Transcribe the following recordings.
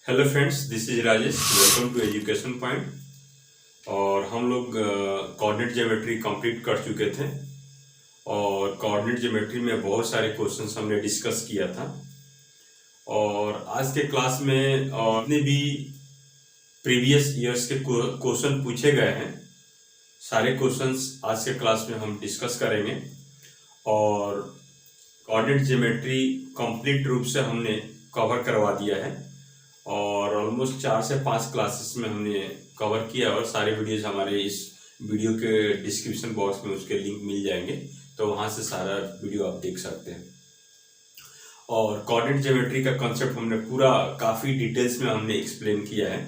Hello friends, this is Rajesh. Welcome to education point. और हम लोग कोऑर्डिनेट ज्योमेट्री कंप्लीट कर चुके थे और कोऑर्डिनेट ज्योमेट्री में बहुत सारे क्वेश्चंस हमने डिस्कस किया था। और आज के क्लास में जितने भी प्रीवियस ईयर्स के क्वेश्चन पूछे गए हैं, सारे क्वेश्चंस आज के क्लास में हम डिस्कस करेंगे। और कोऑर्डिनेट ज्योमेट्री कंप्लीट रूप से हमने कवर करवा दिया है और ऑलमोस्ट 4 से 5 क्लासेस में हमने कवर किया और सारे वीडियोस हमारे इस वीडियो के डिस्क्रिप्शन बॉक्स में उसके लिंक मिल जाएंगे, तो वहाँ से सारा वीडियो आप देख सकते हैं। और कोऑर्डिनेट ज्योमेट्री का कॉन्सेप्ट हमने पूरा काफ़ी डिटेल्स में हमने एक्सप्लेन किया है।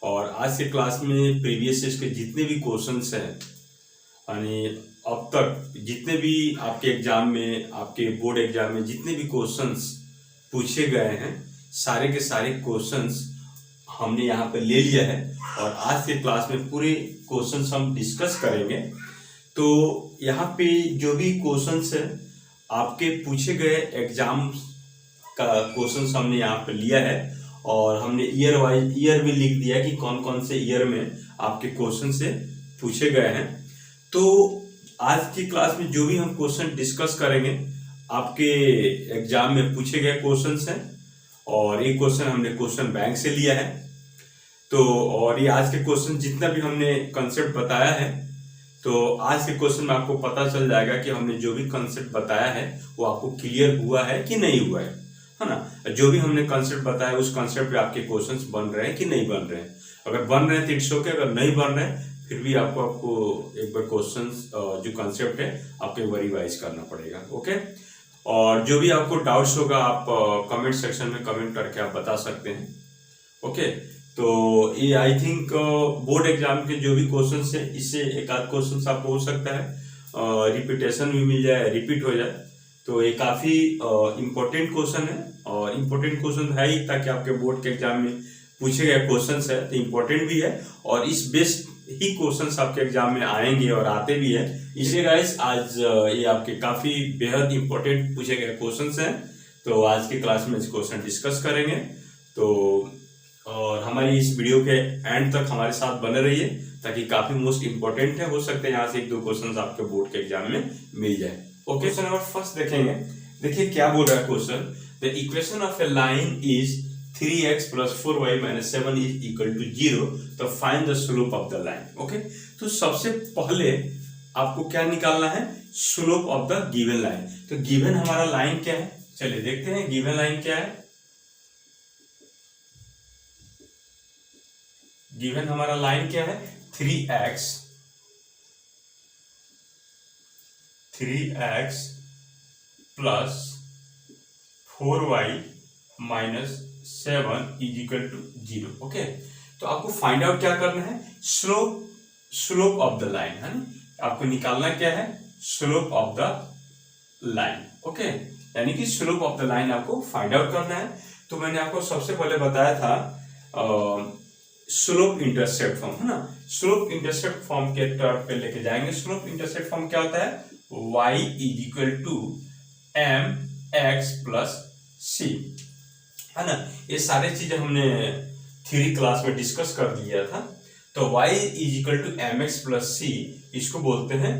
और आज के क्लास में प्रीवियस ईयर्स के जितने भी क्वेश्चंस हैं, यानी अब तक जितने भी आपके एग्जाम में, आपके बोर्ड एग्जाम में जितने भी क्वेश्चंस पूछे गए हैं, सारे के सारे क्वेश्चंस हमने यहाँ पे ले लिया है और आज के क्लास में पूरे क्वेश्चंस हम डिस्कस करेंगे। तो यहाँ पे जो भी क्वेश्चंस है आपके पूछे गए एग्जाम का क्वेश्चंस हमने यहाँ पे लिया है और हमने ईयर वाइज ईयर भी लिख दिया कि कौन कौन से ईयर में आपके क्वेश्चन से पूछे गए हैं। तो आज की क्लास में जो भी हम क्वेश्चन डिस्कस करेंगे आपके एग्जाम में पूछे गए क्वेश्चंस हैं और ये क्वेश्चन हमने क्वेश्चन बैंक से लिया है। तो और ये आज के क्वेश्चन जितना भी हमने कंसेप्ट बताया है, तो आज के क्वेश्चन में आपको पता चल जाएगा कि हमने जो भी कंसेप्ट बताया है वो आपको क्लियर हुआ है कि नहीं हुआ है ना। जो भी हमने कंसेप्ट बताया उस कंसेप्ट पे आपके क्वेश्चंस बन रहे हैं कि नहीं बन रहे हैं। अगर बन रहे हैं तो इट्स ओके, अगर नहीं बन रहे हैं फिर भी आपको एक बार क्वेश्चंस जो कंसेप्ट है आपको एक बार रिवाइज करना पड़ेगा। ओके, और जो भी आपको डाउट्स होगा आप कमेंट सेक्शन में कमेंट करके आप बता सकते हैं। ओके, तो ये आई थिंक बोर्ड एग्जाम के जो भी क्वेश्चंस है इससे एक आध क्वेश्चंस आपको हो सकता है रिपीटेशन भी मिल जाए, रिपीट हो जाए। तो ये काफ़ी इम्पोर्टेंट क्वेश्चन है और इम्पोर्टेंट क्वेश्चन है ही, ताकि आपके बोर्ड के एग्जाम में पूछे गए क्वेश्चंस है तो इम्पोर्टेंट भी है और इस बेस्ड ही क्वेश्चंस आपके एग्जाम में आएंगे और आते भी है। इसलिए गाइस आज ये आपके काफी बेहद इंपॉर्टेंट पूछे गए क्वेश्चंस हैं, तो आज की क्लास में इस क्वेश्चन डिस्कस करेंगे। तो और हमारी इस वीडियो के एंड तक हमारे साथ बने रहिए ताकि काफी मोस्ट इंपॉर्टेंट है, हो सकते हैं यहाँ से 1-2 क्वेश्चंस आपके बोर्ड के एग्जाम में मिल जाए। ओके, क्वेश्चन नंबर फर्स्ट देखेंगे। देखिए क्या बोल रहा है question. The equation of a line is 3x plus 4y minus 7 is equal to 0, तो find the slope of the line. Okay, तो सबसे पहले आपको क्या निकालना है, slope of the given line. तो गिवन हमारा लाइन क्या है, चलिए देखते हैं गिवन लाइन क्या है। गिवन हमारा लाइन क्या है, 3x plus 4y minus 7 is equal to 0। Okay, तो आपको फाइंड आउट क्या करना है, स्लोप ऑफ द लाइन है ना। आपको निकालना क्या है, slope of the line. Okay, यानी कि स्लोप ऑफ द लाइन आपको फाइंड आउट करना है। तो मैंने आपको सबसे पहले बताया था स्लोप इंटरसेप्ट फॉर्म है ना। स्लोप इंटरसेप्ट फॉर्म के टर्म पे लेके जाएंगे। स्लोप इंटरसेप्ट फॉर्म क्या होता है, y is equal to mx plus c है ना। ये सारे चीजें हमने थ्योरी क्लास में डिस्कस कर दिया था। तो y is equal to mx plus c, इसको बोलते हैं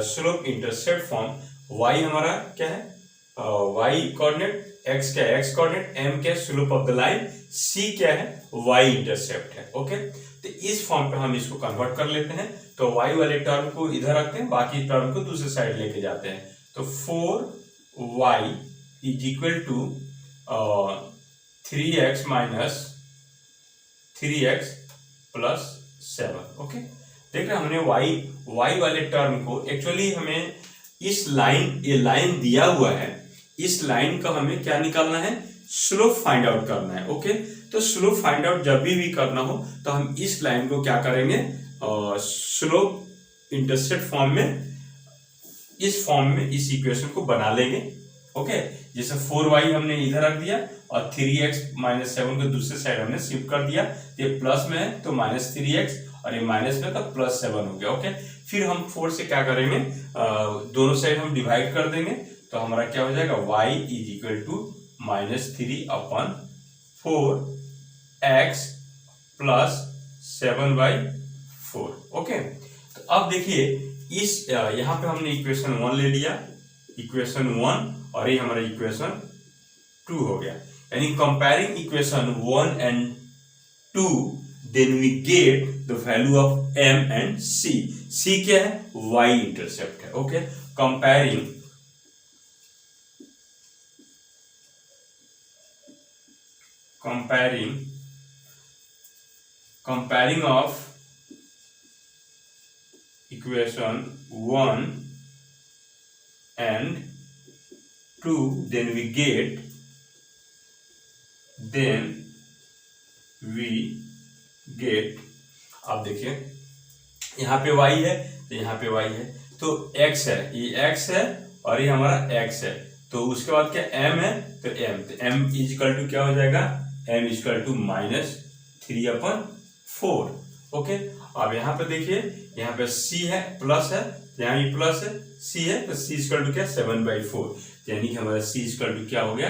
स्लोप इंटरसेप्ट फॉर्म। y हमारा क्या है, y कोऑर्डिनेट, x क्या है x कोऑर्डिनेट, m क्या है slope of the line, c क्या है y इंटरसेप्ट है। ओके, तो इस फॉर्म पे हम इसको कन्वर्ट कर लेते हैं। तो y वाले टर्म को इधर रखते हैं, बाकी टर्म को दूसरे साइड लेके जाते हैं। तो 4y is equal to 3x minus 3x plus 7। Okay, देख रहे हैं हमने y वाले टर्म को, एक्चुअली हमें इस लाइन, ये लाइन दिया हुआ है, इस लाइन का हमें क्या निकालना है, स्लोप फाइंड आउट करना है। ओके, तो स्लोप फाइंड आउट जब भी करना हो तो हम इस लाइन को क्या करेंगे, स्लोप इंटरसेप्ट फॉर्म में, इस फॉर्म में इस इक्वेशन को बना लेंगे। ओके, जैसे 4y हमने इधर रख दिया और 3x माइनस 7 को दूसरे साइड हमने शिफ्ट कर दिया। ये प्लस में है तो माइनस 3x और ये माइनस में तो प्लस 7 हो गया। ओके, फिर हम 4 से क्या करेंगे, दोनों साइड हम डिवाइड कर देंगे। तो हमारा क्या हो जाएगा, y is equal to -3 upon 4x plus 7/4। Okay, तो अब देखिए इस यहाँ पे हमने इक्वेशन 1 ले लिया, इक्वेशन 1, और ये हमारा इक्वेशन 2 हो गया। यानी comparing equation 1 and 2, then we get the value of m and c। c क्या है? y इंटरसेप्ट है। Okay, comparing of equation 1 and 2, then we get अब देखिए यहाँ पे y है तो यहाँ पे y है, तो x है, ये x है और ये हमारा x है, तो उसके बाद क्या m है, तो m इजिकल टू क्या हो जाएगा, m इजिकल टू -3/4। ओके, अब यहाँ पे देखिए यहाँ पे c है, प्लस है, यहाँ ये प्लस है, c है, तो c इजिकल टू क्या 7/4, यानी कि हमारा c इजिकल टू क्या हो गया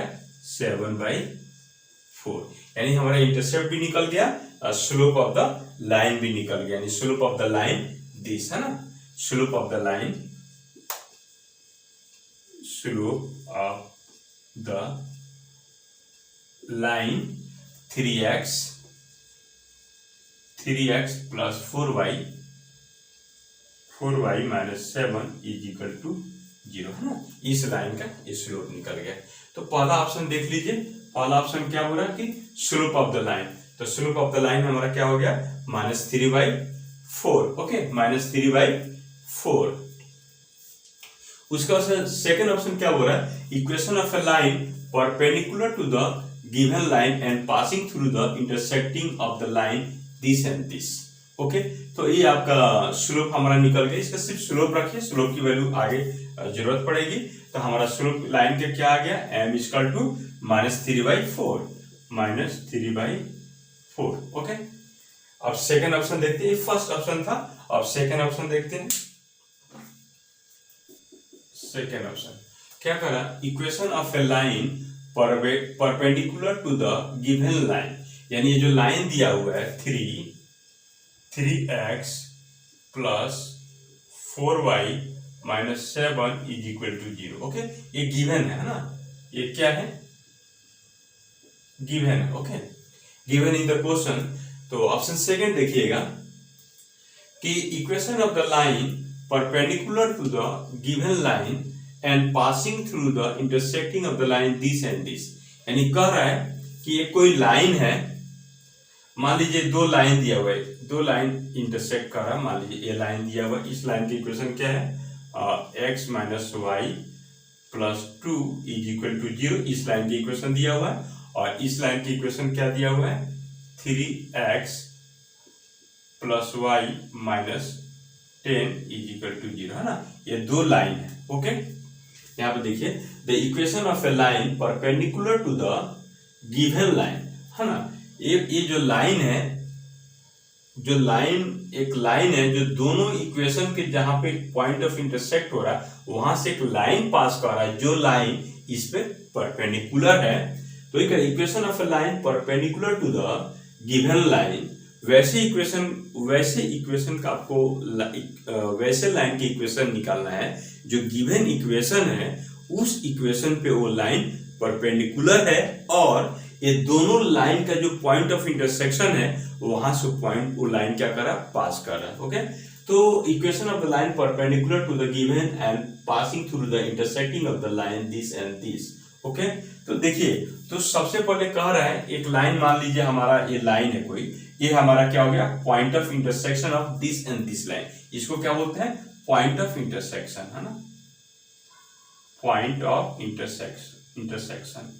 7/4। यानी हमारा इंटरसेप्ट भी निकल गया और स्लोप ऑफ द लाइन भी निकल गया, यानी slope of the line this है ना, slope of the line 3x plus 4y minus 7 is equal to 0 है ना, इस लाइन का स्लोप निकल गया। तो पहला ऑप्शन देख लीजिए, पहला ऑप्शन क्या हो रहा है कि स्लोप ऑफ द लाइन, तो स्लोप ऑफ द लाइन हमारा क्या हो गया -3/4। ओके, -3/4। उसका सेकंड ऑप्शन क्या हो रहा है, equation of a line perpendicular to the given line and passing through the intersecting of the line this and this. Okay, तो ये आपका स्लोप हमारा निकल गया, इसका सिर्फ स्लोप रखिए, स्लोप की वैल्यू आगे जरूरत पड़ेगी। तो हमारा स्लोप लाइन का क्या आ गया, m इक्वल टू -3/4। ओके, अब सेकंड ऑप्शन देखते हैं, फर्स्ट ऑप्शन था, अब सेकंड ऑप्शन देखते हैं। सेकंड ऑप्शन क्या करा, equation of a line perpendicular to the given line, यानी ये जो लाइन दिया हुआ है 3x plus 4y minus 7 is equal to 0। Okay, ये गिवन है ना, ये क्या है, गिवन है। Okay, given in the question. तो ऑप्शन सेकंड देखिएगा कि equation of the line perpendicular to the given line and passing through the intersecting of the line this and this, यानी कह रहा है कि ये कोई लाइन है, मान लीजिए दो लाइन दिया हुआ है, दो लाइन इंटरसेक्ट कर रहा है, मान लीजिए ये लाइन दिया हुआ है, इस लाइन की इक्वेशन क्या है x minus y plus 2 is equal to 0, इस लाइन की इक्वेशन दिया हुआ है, और इस लाइन की इक्वेशन क्या दिया हुआ है 3x plus y minus 10 is equal to 0 है ना, ये दो लाइन है। ओके, यहाँ पे देखिए the equation of a line perpendicular to the given line है ना, ये जो लाइन है, जो लाइन एक लाइन है जो दोनों इक्वेशन के जहां पे पॉइंट ऑफ इंटरसेक्ट हो रहा है वहां से एक लाइन पास कर रहा है, जो लाइन इस पे परपेंडिकुलर है। तो एक equation of a line perpendicular to the given line, वैसे इक्वेशन का आपको वैसे लाइन की इक्वेशन निकालना है जो गिवन इक्वेशन है, उस इक्वेशन पे वो लाइन परपेंडिकुलर है और ये दोनों लाइन का जो पॉइंट ऑफ इंटरसेक्शन है वहां से पॉइंट वो लाइन क्या कर रहा है, पास कर रहा है। ओके, तो equation of the line perpendicular to the given and passing through the intersecting of the line this and this. Okay, तो देखिए, तो सबसे पहले कह रहा है एक लाइन, मान लीजिए हमारा ये लाइन है कोई, ये हमारा क्या हो गया point of intersection of this and this line, इसको क्या बोलते हैं पॉइंट ऑफ इंटरसेक्शन है ना, point of intersection.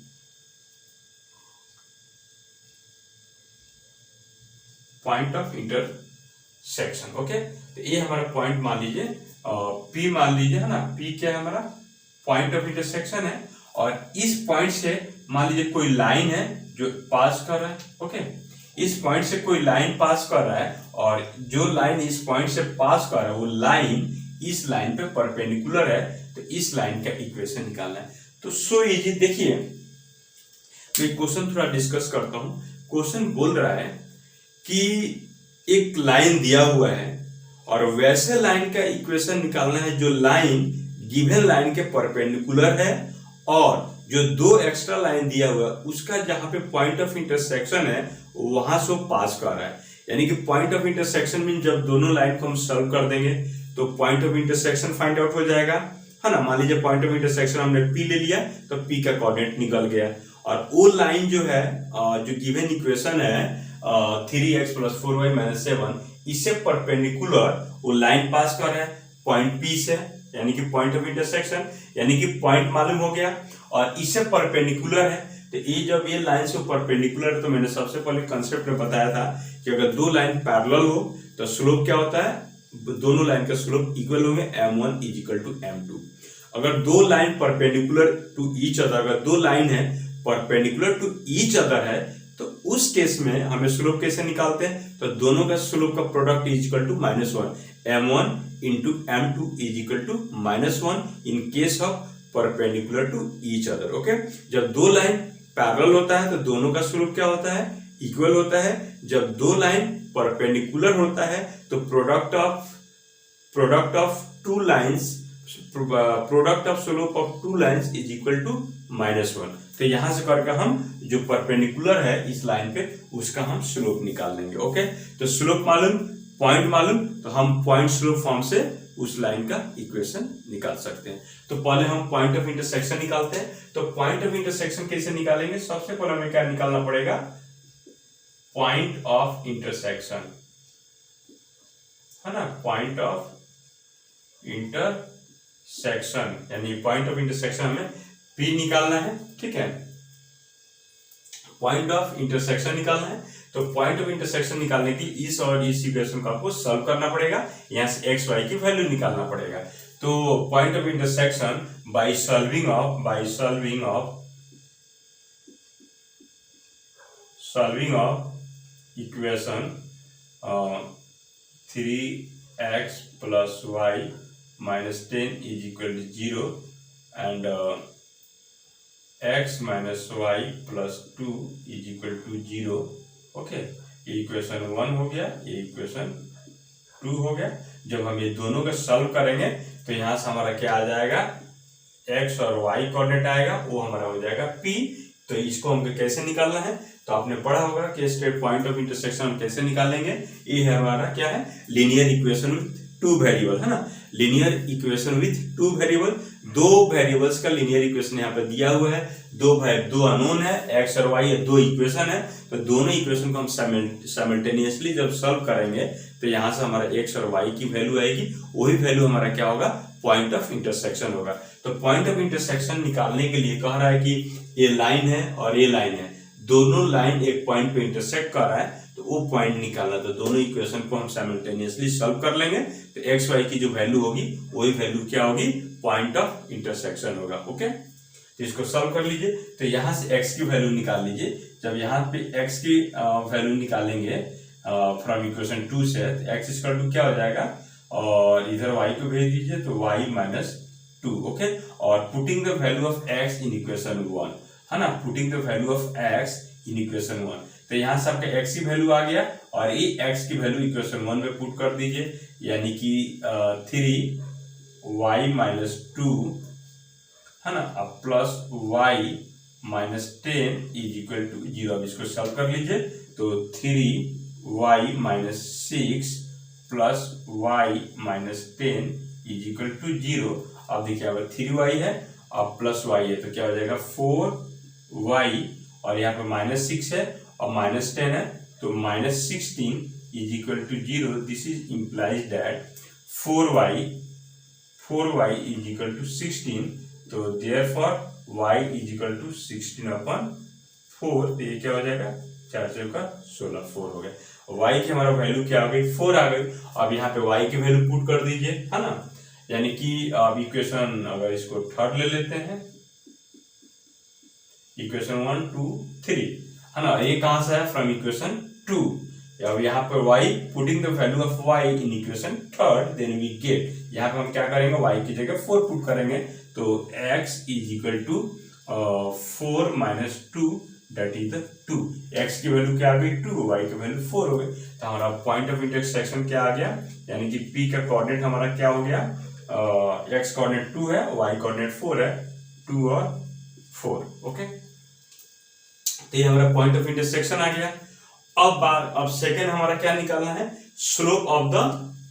Point of intersection. Okay, तो ये हमारा पॉइंट मान लीजिए P मान लीजिए है ना, P क्या है हमारा पॉइंट ऑफ इंटरसेक्शन है, और इस पॉइंट से मान लीजिए कोई लाइन है जो पास कर रहा है। ओके, इस पॉइंट से कोई लाइन पास कर रहा है और जो लाइन इस पॉइंट से पास कर रहा है वो लाइन इस लाइन पे परपेंडिकुलर है, तो इस लाइन का इक्वेशन निकालना है। तो सो इजी, देखिए तो ये क्वेश्चन थोड़ा डिस्कस करता हूँ। क्वेश्चन बोल रहा है कि एक लाइन दिया हुआ है और वैसे लाइन का इक्वेशन निकालना है जो लाइन गिवन लाइन के परपेंडिकुलर है और जो दो एक्स्ट्रा लाइन दिया हुआ है उसका जहां पे पॉइंट ऑफ इंटरसेक्शन है वहां से पास कर रहा है। यानी कि पॉइंट ऑफ इंटरसेक्शन मीन जब दोनों लाइन को हम सॉल्व कर देंगे तो point of intersection find out हो जाएगा, है ना। मान लीजिए पॉइंट ऑफ इंटरसेक्शन हमने P ले लिया तो P का कोऑर्डिनेट निकल गया और वो लाइन जो है जो गिवन इक्वेशन है 3x + 4y - 7 इससे परपेंडिकुलर वो लाइन पास कर रहा है पॉइंट P से, यानी कि पॉइंट ऑफ इंटरसेक्शन, यानी कि पॉइंट मालूम हो गया और इससे परपेंडिकुलर है। तो ये जब ये लाइन से परपेंडिकुलर है तो मैंने सबसे पहले कंसेप्ट में बताया था कि अगर दो लाइन पैरेलल हो तो स्लोप क्या होता है, दोनों लाइन का स्लोप इक्वल होंगे m1 = m2। अगर दो line perpendicular to each other, अगर दो लाइन है परपेंडिकुलर टू ईच अदर है तो उस केस में हमें स्लोप कैसे निकालते हैं, तो दोनों का स्लोप का product = -1, m1 × m2 = -1 in case of perpendicular to each other. Okay, जब दो लाइन पैरेलल होता है तो दोनों का स्लोप क्या होता है, इक्वल होता है। जब दो लाइन परपेंडिकुलर होता है तो product of two lines, product of slope of two lines = -1। तो यहां से करके हम जो परपेंडिकुलर है इस लाइन पे उसका हम स्लोप निकाल लेंगे। ओके, तो स्लोप मालूम, पॉइंट मालूम, तो हम पॉइंट स्लोप फॉर्म से उस लाइन का इक्वेशन निकाल सकते हैं। तो पहले हम पॉइंट ऑफ इंटरसेक्शन निकालते हैं। तो पॉइंट ऑफ इंटरसेक्शन कैसे निकालेंगे, सबसे पहले हमें क्या निकालना पड़ेगा, पॉइंट ऑफ इंटरसेक्शन, है ना। पॉइंट ऑफ इंटरसेक्शन यानी पॉइंट ऑफ इंटरसेक्शन हमें P निकालना है, ठीक है। पॉइंट ऑफ इंटरसेक्शन निकालना है तो पॉइंट ऑफ इंटरसेक्शन निकालने के लिए इस और इस इक्वेशन को आपको सॉल्व करना पड़ेगा, यहाँ से x y की वैल्यू निकालना पड़ेगा। तो point of intersection by solving of equation 3x + y - 10 = 0 and x - y + 2 = 0। Okay, ये इक्वेशन 1 हो गया, ये इक्वेशन 2 हो गया। जब हम ये दोनों का सॉल्व करेंगे तो यहाँ से हमारा क्या आ जाएगा, x और y कोऑर्डिनेट आएगा, वो हमारा हो जाएगा P। तो इसको हमको कैसे निकालना है, तो आपने पढ़ा होगा कि स्टेट पॉइंट ऑफ इंटरसेक्शन हम कैसे निकालेंगे। ये है हमारा क्या है, linear equation with two variable, है ना। Linear equation with two variable, दो वेरिएबल्स का लीनियर इक्वेशन यहाँ पे दिया हुआ है। दो अननोन है, x और y, दो इक्वेशन है। तो दोनों इक्वेशन को हम साइमल्टेनियसली जब सॉल्व करेंगे तो यहाँ से हमारा x और y की वैल्यू आएगी, वही वैल्यू हमारा क्या होगा, पॉइंट ऑफ इंटरसेक्शन होगा। तो पॉइंट ऑफ इंटरसेक्शन निकालने के लिए कह रहा है कि ये लाइन है और ये लाइन है, दोनों लाइन एक पॉइंट पे इंटरसेक्ट कर रहा है तो वो पॉइंट निकालना। तो दोनों इक्वेशन को हम साइमल्टेनियसली सॉल्व कर लेंगे तो x y की जो वैल्यू होगी वही वैल्यू क्या होगी, पॉइंट ऑफ इंटरसेक्शन होगा। ओके, तो इसको सॉल्व कर लीजिए। तो यहाँ से x की वैल्यू निकाल लीजिए। जब यहाँ पे x की वैल्यू निकालेंगे फ्रॉम इक्वेशन 2 से, तो x = क्या हो जाएगा, और इधर y को भेज दीजिए तो y - 2। ओके, और putting the value of x in equation 1, है ना, putting the value of x in equation 1। तो यहाँ से आपका x की वैल्यू आ गया और ये x की वैल्यू इक्वेशन 1 में पुट कर दीजिए, यानी कि 3y - 2, है ना, अब प्लस y - 10 = 0। अब इसको सॉल्व कर लीजिए तो 3y - 6 + y - 10 = 0। अब देखिए अगर 3y है अब प्लस y है तो क्या हो जाएगा, 4y, और यहाँ पे -6 है और -10 है तो -16 = 0। This is implies that 4y = 16। तो देयरफॉर y = 16/4। तो ये क्या हो जाएगा, 4×4 = 4 हो गया। y की हमारा वैल्यू क्या हो गई, 4 आ गई। अब यहाँ पे y की वैल्यू पुट कर दीजिए, है ना, यानी कि अब इक्वेशन अगर इसको थर्ड ले लेते हैं, इक्वेशन 1 2 3, है ना, ये कहां से है, फ्रॉम इक्वेशन 2। अब यहाँ पर y, putting the value of y in equation third, then we get, यहाँ पे हम क्या करेंगे, y की जगह 4 पुट करेंगे तो x = 4 - 2 that is the 2। x की वैल्यू क्या आ गई 2, y की वैल्यू 4 हो गई। तो हमारा पॉइंट ऑफ इंटरसेक्शन क्या आ गया, यानी कि p का कोऑर्डिनेट हमारा क्या हो गया, x कोऑर्डिनेट 2 है, y कोऑर्डिनेट 4 है, 2 और 4। ओके, तो ये हमारा पॉइंट ऑफ इंटरसेक्शन आ गया। अब सेकंड हमारा क्या निकालना है, slope of the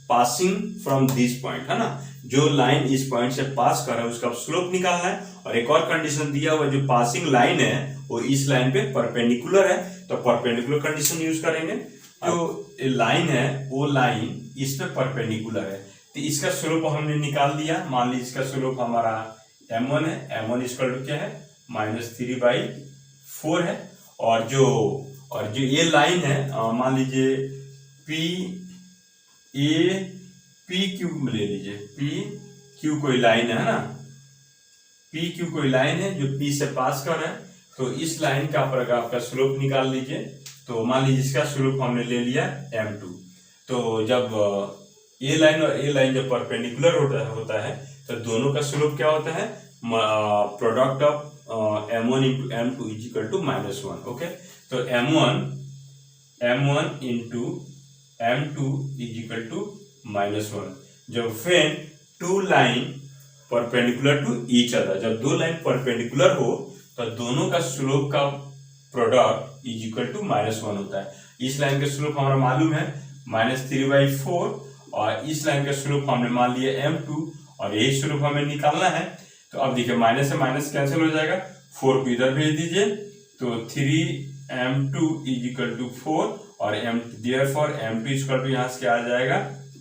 passing from this point, है ना, जो लाइन इस पॉइंट से पास कर रहा है उसका स्लोप निकालना है। और एक और कंडीशन दिया हुआ, जो पासिंग लाइन है वो इस लाइन पे परपेंडिकुलर है, तो परपेंडिकुलर कंडीशन यूज करेंगे। जो लाइन है वो लाइन इस पे परपेंडिकुलर है, तो इसका स्लोप हमने निकाल दिया। मान लीजिए इसका स्लोप हमारा m1 है, m1 इक्वल टू क्या है -3/4 है। और जो ये लाइन है, मान लीजिए पी क्यू ले लीजिए, पी क्यू कोई लाइन है ना, पी क्यू कोई लाइन है जो पी से पास कर रहा है, तो इस लाइन का आपका स्लोप निकाल लीजिए। तो मान लीजिए इसका स्लोप हमने ले लिया m2। तो जब ए लाइन और ए लाइन जब परपेंडिकुलर होता है तो दोनों का स्लोप क्या होता है, product of m1 into m2 is equal to -1। Okay, तो m1 into m2 is equal to -1। जब when two line perpendicular to each other, जब दो लाइन परपेंडिकुलर हो तो दोनों का स्लोप का प्रोडक्ट इज इक्वल टू -1 होता है। इस लाइन का स्लोप हमारा मालूम है -3/4, और इस लाइन का स्लोप हमने मान लिया m2, और यही स्लोप हमें निकालना है। तो अब देखिए माइनस से माइनस कैंसिल हो जाएगा, 4 को इधर भेज दीजिए, तो 3m2 इज इक्वल टू 4, और देयरफॉर m2 इक्वल टू यहाँ से क्या आ जाएगा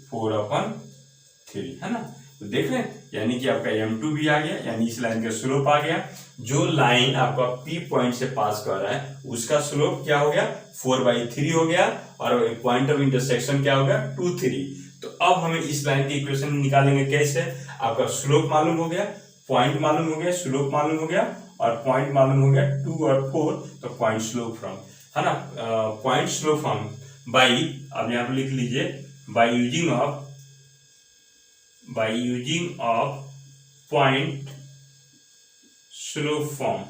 4/3, है ना। तो देख रहे हैं, यानी कि आपका m2 भी आ गया, यानी इस लाइन का स्लोप आ गया। जो लाइन आपका P पॉइंट से पास कर रहा है उसका स्लोप क्या हो गया 4/3 हो गया, और पॉइंट ऑफ इंटरसेक्शन क्या हो गया 2, 3। तो अब हमें इस लाइन की इक्वेशन निकालेंगे कैसे, आपका स्लोप मालूम हो गया, पॉइंट मालूम हो गया, स्लोप मालूम हो गया, और पॉइंट मालूम हो गया 2 और 4, तो पॉइंट स्लोप फ्रॉम, है ना, पॉइंट स्लोप फ्रॉम बाई, अब यहाँ पे लिख लीजिए, by using of point slope form,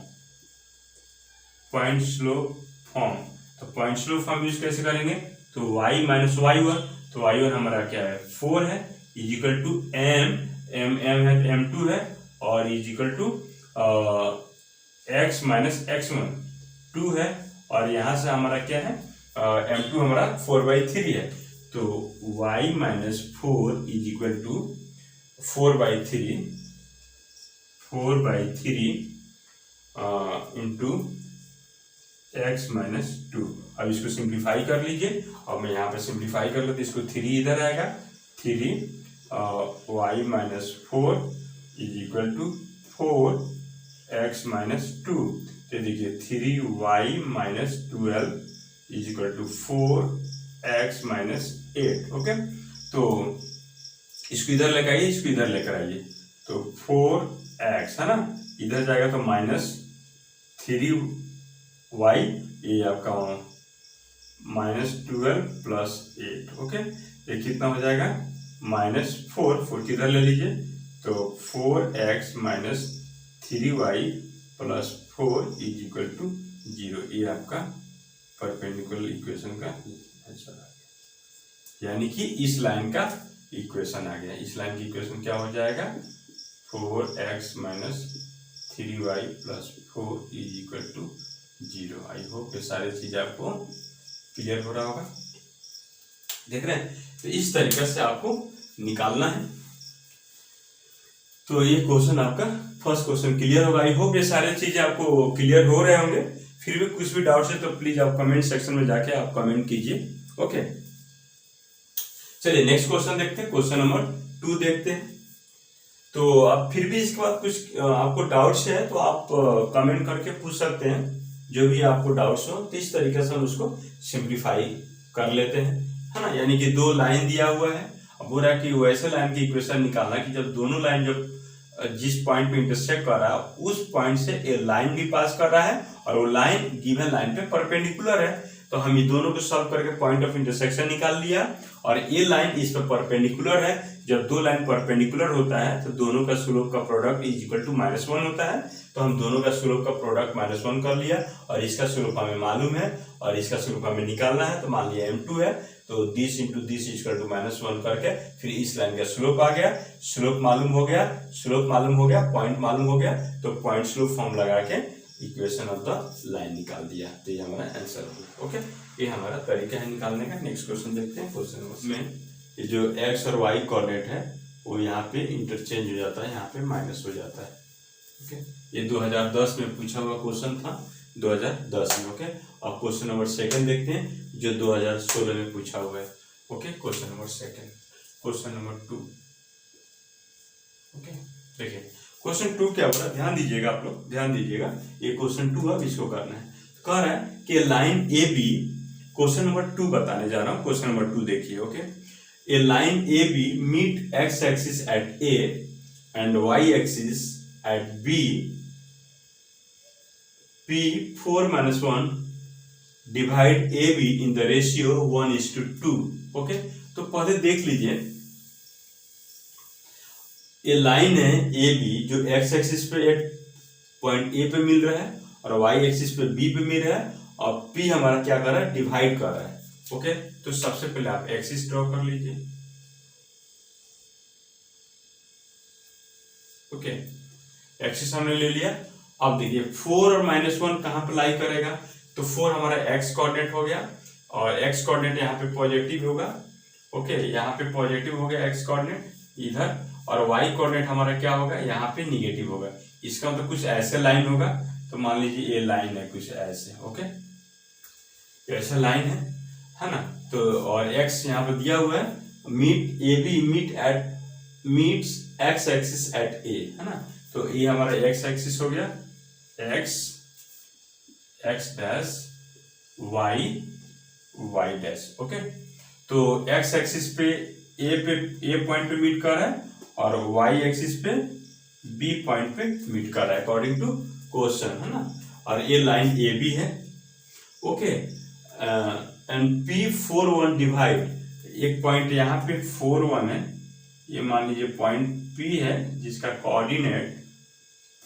point slope form. तो पॉइंट स्लोप फॉर्म यूज कैसे करेंगे, तो y माइनस y1, तो y1 हमारा क्या है 4 है, इज इक्वल टू m है m2 है, और is equal to x minus x1 2 है, और यहाँ से हमारा क्या है m2 हमारा 4/3 है, तो y minus 4 is equal to 4/3 into x minus 2। अब इसको सिंप्लीफाई कर लीजिए, और मैं यहाँ पे सिंप्लीफाई कर लेते, इसको 3 इधर आएगा, 3 y minus 4 is equal to 4x minus 2। तो देखिए 3y minus 12 is equal to 4x minus 8। Okay, तो इसको इधर लेकर आइए, इसको इधर लेकर आइए, तो 4x है ना, इधर जाएगा तो -3y, ये आपका -12 प्लस 8। ओके, ये कितना हो जाएगा -4 किधर ले लीजिए, तो 4x minus 3y plus 4 is equal to 0। ये आपका परपेंडिकुलर इक्वेशन का आंसर आ गया, यानी कि इस लाइन का इक्वेशन आ गया। इस लाइन की इक्वेशन क्या हो जाएगा 4x minus 3y plus 4 is equal to 0। I hope ये सारी चीज आपको क्लियर हो रहा होगा। देख रहे हैं, तो इस तरीके से आपको निकालना है। तो ये क्वेश्चन आपका फर्स्ट क्वेश्चन क्लियर होगा। आई होप ये सारी चीजें आपको क्लियर हो रहे होंगे। फिर भी कुछ भी डाउट्स है तो प्लीज आप कमेंट सेक्शन में जाके आप कमेंट कीजिए। ओके, चलिए नेक्स्ट क्वेश्चन देखते हैं, क्वेश्चन नंबर 2 देखते हैं। तो अब फिर भी इसके बाद कुछ आपको डाउट्स है तो आप कमेंट करके पूछ सकते हैं, जो भी आपको डाउट्स हो। तो इस तरीके से हम उसको सिंप्लीफाई कर लेते हैं, है ना। यानी कि 2 लाइन दिया हुआ है, अब बोल रहा है कि वैसे लाइन की इक्वेशन निकालना कि जब दोनों लाइन जब जिस पॉइंट पे इंटरसेक्ट कर रहा है उस पॉइंट से ए लाइन भी पास कर रहा है और वो लाइन गिवन लाइन पे परपेंडिकुलर है। तो हम ये दोनों को सॉल्व करके पॉइंट ऑफ इंटरसेक्शन निकाल लिया, और ये लाइन इस पे परपेंडिकुलर है जब दो लाइन परपेंडिकुलर होता है तो दोनों का स्लोप का प्रोडक्ट इज इक्वल टू -1 होता है। तो हम दोनों का स्लोप का प्रोडक्ट -1 कर लिया और इसका स्लोप हमें मालूम है और इसका स्लोप हमें निकालना है। तो मान लिया m2 है तो this into this equal to -1 करके फिर इस लाइन का स्लोप आ गया, स्लोप मालूम हो गया, पॉइंट मालूम हो गया, तो पॉइंट स्लोप फॉर्म लगा के इक्वेशन ऑफ द लाइन निकाल दिया। तो ये हमारा आंसर हो। ओके, ये हमारा तरीका है निकालने का। नेक्स्ट क्वेश्चन देखते हैं। क्वेश्चन में ये जो x और y कोऑर्डिनेट है वो यहाँ पे इंटरचेंज हो जाता है, यहाँ पे माइनस हो जाता है। ओके, ये 2010 में पूछा हुआ क्वेश्चन था, 2010 में। ओके, अब क्वेश्चन नंबर 2 देखते हैं जो 2016 में पूछा हुआ है। Okay, question number 2, question number 2। Okay, देखिए क्वेश्चन 2 क्या बोला, ध्यान दीजिएगा आप लोग, ध्यान दीजिएगा। ये क्वेश्चन 2 अब इसको करना है। कह रहा है कि line A B, question number 2 बताने जा रहा हूँ। क्वेश्चन नंबर 2 देखिए। Okay, a line A B meet X axis at A and Y axis at B, P4-1 divide A B in the ratio 1:2। Okay, तो पहले देख लीजिए, ये लाइन है ए बी जो एक्स एक्सिस पे एक पॉइंट ए पे मिल रहा है और वाई एक्सिस पे बी पे मिल रहा है और पी हमारा क्या कर रहा है, डिवाइड कर रहा है। ओके, तो सबसे पहले आप एक्सिस ड्रॉ कर लीजिए। ओके, एक्सिस हमने ले लिया। अब देखिए 4 और -1 कहां पर लाई करेगा, तो 4 हमारा एक्स कोऑर्डिनेट हो गया और एक्स कोऑर्डिनेट यहाँ पे पॉजिटिव होगा। ओके, यहाँ पे पॉजिटिव हो गया एक्स कोऑर्डिनेट इधर, और वाई कोऑर्डिनेट हमारा क्या होगा, यहाँ पे निगेटिव होगा। इसका मतलब कुछ ऐसे लाइन होगा। तो मान लीजिए ये लाइन है कुछ ऐसे। ओके, ऐसा लाइन है ना। तो और x यहाँ पे दिया हुआ है, meet A B meets X axis at A, है ना। तो ये हमारा x एक्सिस हो गया, x dash y dash. Okay, तो x एक्सिस पे ए पॉइंट पे मीट कर रहा है और y एक्सिस पे b पॉइंट पे मीट कर रहा है अकॉर्डिंग टू क्वेश्चन, है ना। और ये लाइन ए बी है। ओके, एंड P4-1 डिवाइड, एक पॉइंट यहाँ पे 4-1 है, ये मान लीजिए पॉइंट P है जिसका कोऑर्डिनेट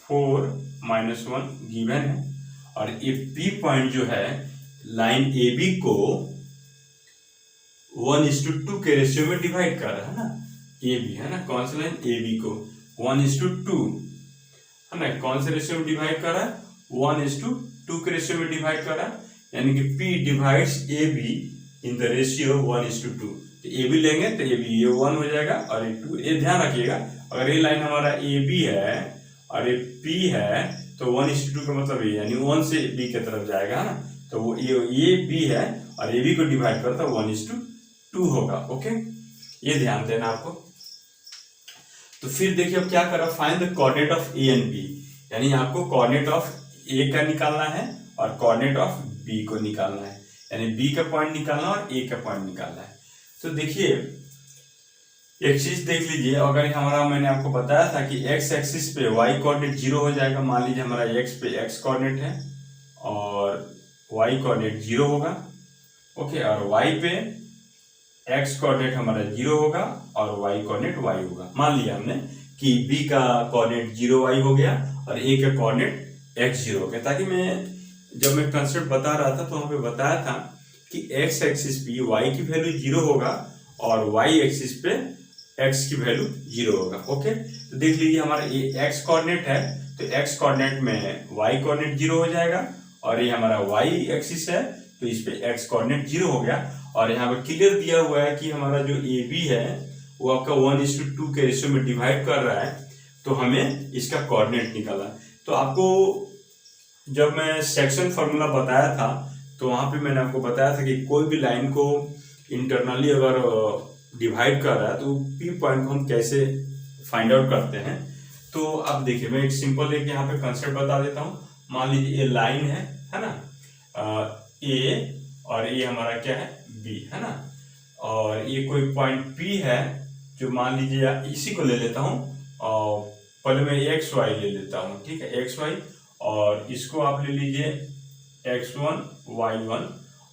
4-1 गिवन है और ये P पॉइंट जो है लाइन ए बी को 1:2 के रेशियो में डिवाइड कर रहा है ना। ए बी है ना, कौन सा लाइन, ए बी को 1:2 है ना, कौन से रेशियो में डिवाइड कर रहा है, 1:2 के रेशियो में डिवाइड कर रहा है। यानी कि P divides A B in the ratio 1:2। तो ए बी लेंगे तो ए बी ये 1 हो जाएगा और ये 2। ये ध्यान रखिएगा, अगर ये लाइन हमारा ए बी है और ये P है तो 1:2 का मतलब ये यानी 1 से B की तरफ जाएगा, है ना। तो वो ये B है और ए बी को डिवाइड करता 1:2 होगा। ओके, ये ध्यान देना आपको। तो फिर देखिए अब क्या करा, find the coordinate of A and B, यानी आपको कोऑर्डिनेट ऑफ ए का निकालना है और कोऑर्डिनेट ऑफ बी को निकालना है, यानी बी का पॉइंट निकालना और ए का पॉइंट निकालना है। तो देखिए एक चीज देख लीजिए, अगर हमारा मैंने आपको बताया था कि एक्स एक्सिस पे वाई कोऑर्डिनेट 0 हो जाएगा। मान लीजिए हमारा एक्स पे एक्स कोऑर्डिनेट है और वाई कोऑर्डिनेट 0 होगा। ओके, और वाई पे एक्स कोऑर्डिनेट हमारा 0 होगा और वाई कोऑर्डिनेट वाई होगा। मान लिया हमने कि बी का कोऑर्डिनेट 0y हो गया और ए का कोऑर्डिनेट x 0 हो गया, ताकि जब मैं कंसेप्ट बता रहा था तो वहां पे बताया था कि x एक्सिस पे y की वैल्यू 0 होगा और y एक्सिस पे x की वैल्यू 0 होगा। ओके, तो देख लीजिए हमारा ये x कोऑर्डिनेट है तो x कोऑर्डिनेट में y कोऑर्डिनेट 0 हो जाएगा और ये हमारा y एक्सिस है तो इस पे x कोऑर्डिनेट 0 हो गया। और यहाँ पर क्लियर दिया हुआ है कि हमारा जो ए बी है वो आपका 1:2 के रेशियो में डिवाइड कर रहा है, तो हमें इसका कोऑर्डिनेट निकाला। तो आपको जब मैं सेक्शन फार्मूला बताया था तो वहां पे मैंने आपको बताया था कि कोई भी लाइन को इंटरनली अगर डिवाइड कर रहा है तो पी पॉइंट को हम कैसे फाइंड आउट करते हैं। तो अब देखिए मैं एक सिंपल एक यहाँ पे कंसेप्ट बता देता हूँ। मान लीजिए ये लाइन है ना, ए और ये हमारा क्या है, बी, है ना। और ये कोई पॉइंट पी है जो मान लीजिए इसी को ले लेता हूँ और पहले मैं एक्स वाई ले लेता हूँ, ठीक है, एक्स वाई, और इसको आप ले लीजिए x1 y1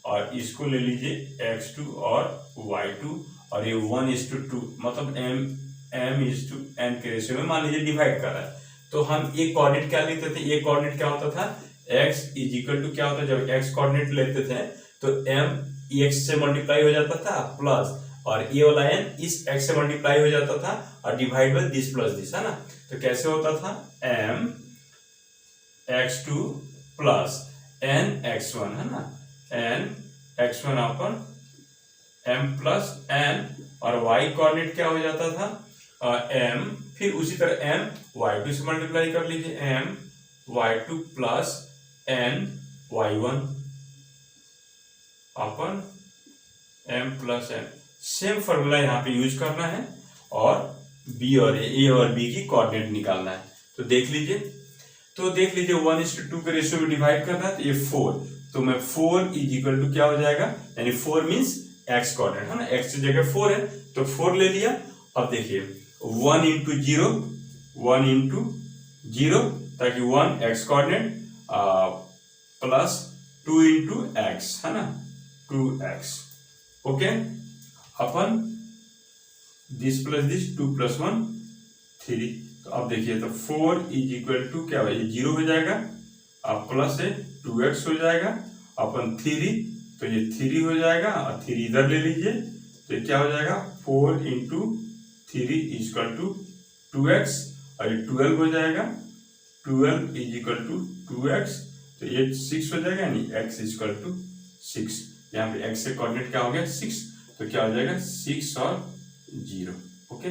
और इसको ले लीजिए x2 और y2 और ये 1:2 मतलब m/n के रेशियो में मान लीजिए डिवाइड कर रहा है, तो हम एक कोऑर्डिनेट क्या लेते थे, एक कोऑर्डिनेट क्या होता था, x = क्या होता है, जब x कोऑर्डिनेट लेते थे तो m x से मल्टीप्लाई हो जाता था प्लस, और ये वाला n इस x से मल्टीप्लाई हो जाता था और divide by this plus this, है ना। तो कैसे होता था, m x2 plus n x1, है ना, n x1 अपन m प्लस n, और y कोऑर्डिनेट क्या हो जाता था, m, फिर उसी तरह m y2 से मल्टीप्लाई कर लीजिए, m y2 plus n y1 अपन m plus n। Same formula यहाँ पे यूज करना है और b और a और b की कोऑर्डिनेट निकालना है। तो देख लीजिए 1:2 के रेशियो में डिवाइड करना है, तो ये 4, तो मैं 4 = क्या हो जाएगा, यानी 4 मीन्स x कोऑर्डिनेट, है ना, x की जगह 4 है तो 4 ले लिया। अब देखिए 1 × 0 ताकि 1 x कोऑर्डिनेट प्लस 2 × x, है ना, 2x, okay, upon this plus this 2 + 1 3। तो अब देखिए तो 4 = क्या है, ये 0 हो जाएगा, अब प्लस है 2x हो जाएगा, अपन 3 तो ये 3 हो जाएगा और 3 इधर ले लीजिए, तो ये क्या हो जाएगा, 4 × 3 = 2x, और ये 12 हो जाएगा, 12 = 2x, तो ये 6 हो जाएगा, यानी x = 6। यहाँ पे x से कोऑर्डिनेट क्या हो गया, 6, तो क्या हो जाएगा 6 और 0, ओके।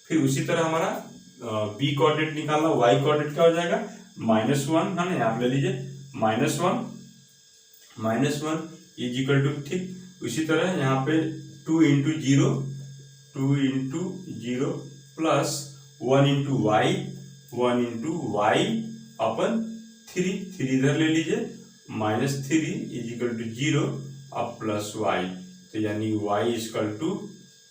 फिर उसी तरह हमारा b कोऑर्डिनेट निकालना, y कोऑर्डिनेट क्या हो जाएगा, -1, है ना, यहाँ पे ले लीजिए -1 = ठीक उसी तरह यहाँ पे 2 × 0 प्लस 1 × y अपन 3 इधर ले लीजिए, -3 = 0 अब प्लस y, तो यानी y =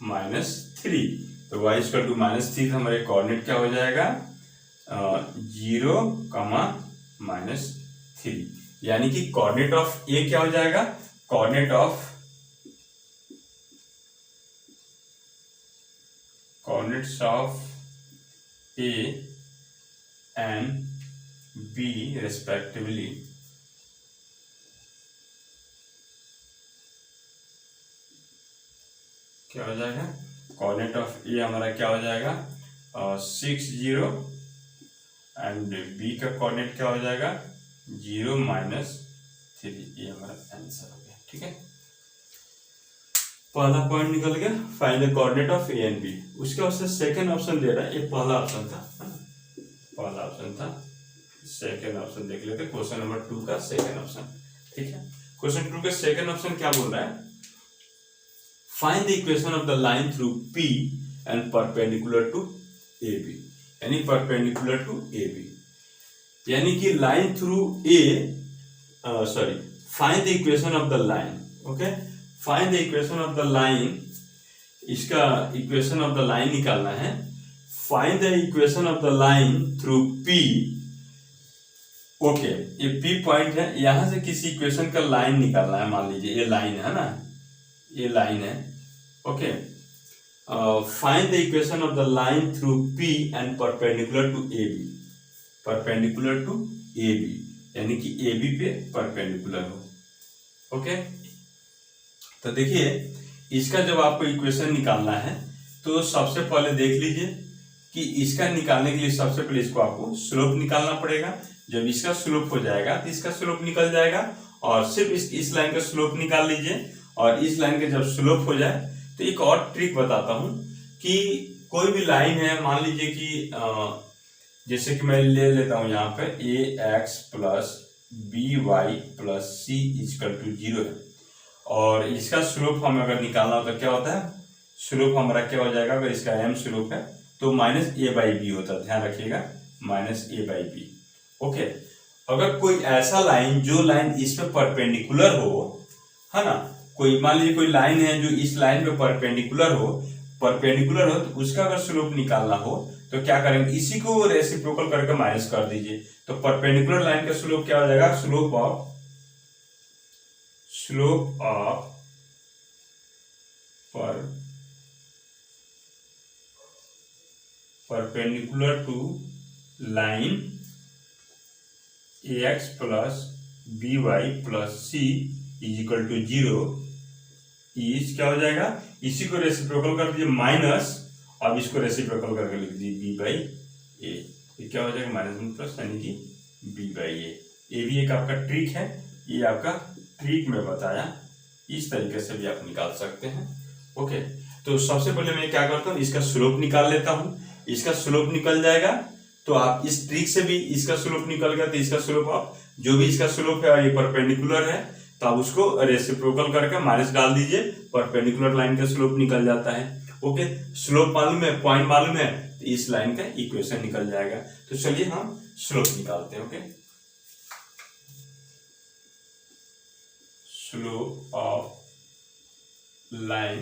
-3, तो y = -3 हमारे कोऑर्डिनेट क्या हो जाएगा, 0, -3, यानी कि कोऑर्डिनेट ऑफ a क्या हो जाएगा, coordinate of a and b respectively क्या हो जाएगा, कोऑर्डिनेट ऑफ ए हमारा क्या हो जाएगा 6 0, एंड बी का कोऑर्डिनेट क्या हो जाएगा 0 -3, ये हमारा आंसर हो गया, ठीक है। पहला पॉइंट निकल गया, find the coordinate of A and B. उसके बाद से सेकंड ऑप्शन दे रहा है, ये पहला ऑप्शन था, पहला ऑप्शन था, सेकंड ऑप्शन देख लेते, क्वेश्चन नंबर 2 का सेकंड ऑप्शन, ठीक है। क्वेश्चन 2 का सेकंड ऑप्शन क्या बोल रहा है, find the equation of the line through P and perpendicular to AB, यानी परपेंडिकुलर टू AB, यानी कि line through find the equation of the line, okay, find the equation of the line, इसका equation of the line निकालना है। Find the equation of the line through P, okay, ये P point है, यहां से किसी इक्वेशन का line निकालना है, मान लीजिए ये लाइन है ना, ये लाइन है, okay. Find the equation of the line through P and perpendicular to AB, perpendicular to AB, यानी कि AB पे परपेंडिकुलर हो, ओके। तो देखिए इसका जब आपको इक्वेशन निकालना है तो सबसे पहले देख लीजिए कि इसका निकालने के लिए सबसे पहले इसको आपको स्लोप निकालना पड़ेगा। जब इसका स्लोप हो जाएगा तो इसका स्लोप निकल जाएगा, और सिर्फ इस लाइन का स्लोप निकाल लीजिए, और इस लाइन का जब स्लोप हो जाए तो एक और ट्रिक बताता हूं कि कोई भी लाइन है, मान लीजिए कि जैसे कि मैं ले लेता हूं यहाँ पे ax plus by plus c = 0 है, और इसका स्लोप हमें अगर निकालना हो तो क्या होता है, स्लोप हमारा क्या हो जाएगा, अगर इसका m स्लोप है तो -a/b होता है, ध्यान रखिएगा -a/b, ओके। अगर कोई ऐसा लाइन जो लाइन इस पे परपेंडिकुलर हो, है ना, कोई मान लीजिए कोई लाइन है जो इस लाइन पे परपेंडिकुलर हो, तो उसका अगर स्लोप निकालना हो तो क्या करेंगे, इसी को रेसिप्रोकल करके माइनस कर दीजिए, तो परपेंडिकुलर लाइन का स्लोप क्या हो जाएगा, slope of perpendicular to line ax plus by plus c is equal to 0 इज क्या हो जाएगा, इसी को रेसिप्रोकल कर दीजिए माइनस, अब इसको रेसिप्रोकल करके लिख दीजिए b बाई ए, ये क्या हो जाएगा -1 यानी कि b बाई ए। ये भी एक आपका ट्रिक है, ये आपका ट्रिक में बताया, इस तरीके से भी आप निकाल सकते हैं। ओके, तो सबसे पहले मैं क्या करता हूँ, इसका स्लोप निकाल लेता हूँ। इसका स्लोप निकल जाएगा तो आप इस ट्रिक से भी इसका स्लोप निकल गया तो इसका स्लोप आप जो भी इसका स्लोप है और ये परपेंडिकुलर है तो आप उसको रेसिप्रोकल करके माइनस डाल दीजिए, परपेंडिकुलर लाइन का स्लोप निकल जाता है। ओके, स्लोप मालूम है, पॉइंट मालूम है, तो इस लाइन का इक्वेशन निकल जाएगा। तो चलिए हम स्लोप निकालते हैं। Okay, slope of line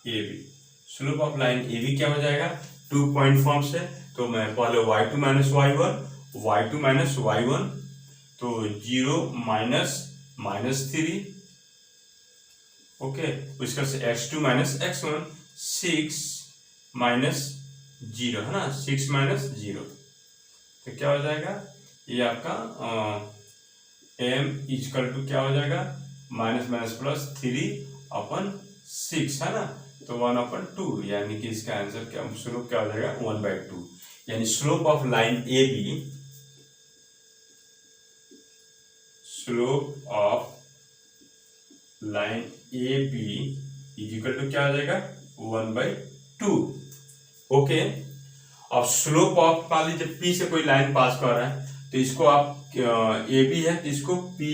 A B, slope of line A B क्या हो जाएगा, 2 पॉइंट फॉर्म से, तो मैं पहले y2 minus y1 minus y1, तो 0 -3, ओके, उसका से x2 माइनस x1, 6 -0 है ना, 6 -0, तो क्या हो जाएगा, ये आपका m इक्वल टू क्या हो जाएगा, -+3/6 है ना, तो 1/2, यानी कि इसका आंसर क्या, स्लोप क्या हो जाएगा 1/2, यानी slope of line A B, slope of line A B is equal to क्या हो जाएगा 1/2। ओके, अब स्लोप ऑफ, मान लीजिए पी से कोई लाइन पास कर रहा है तो इसको आप ए बी है तो इसको पी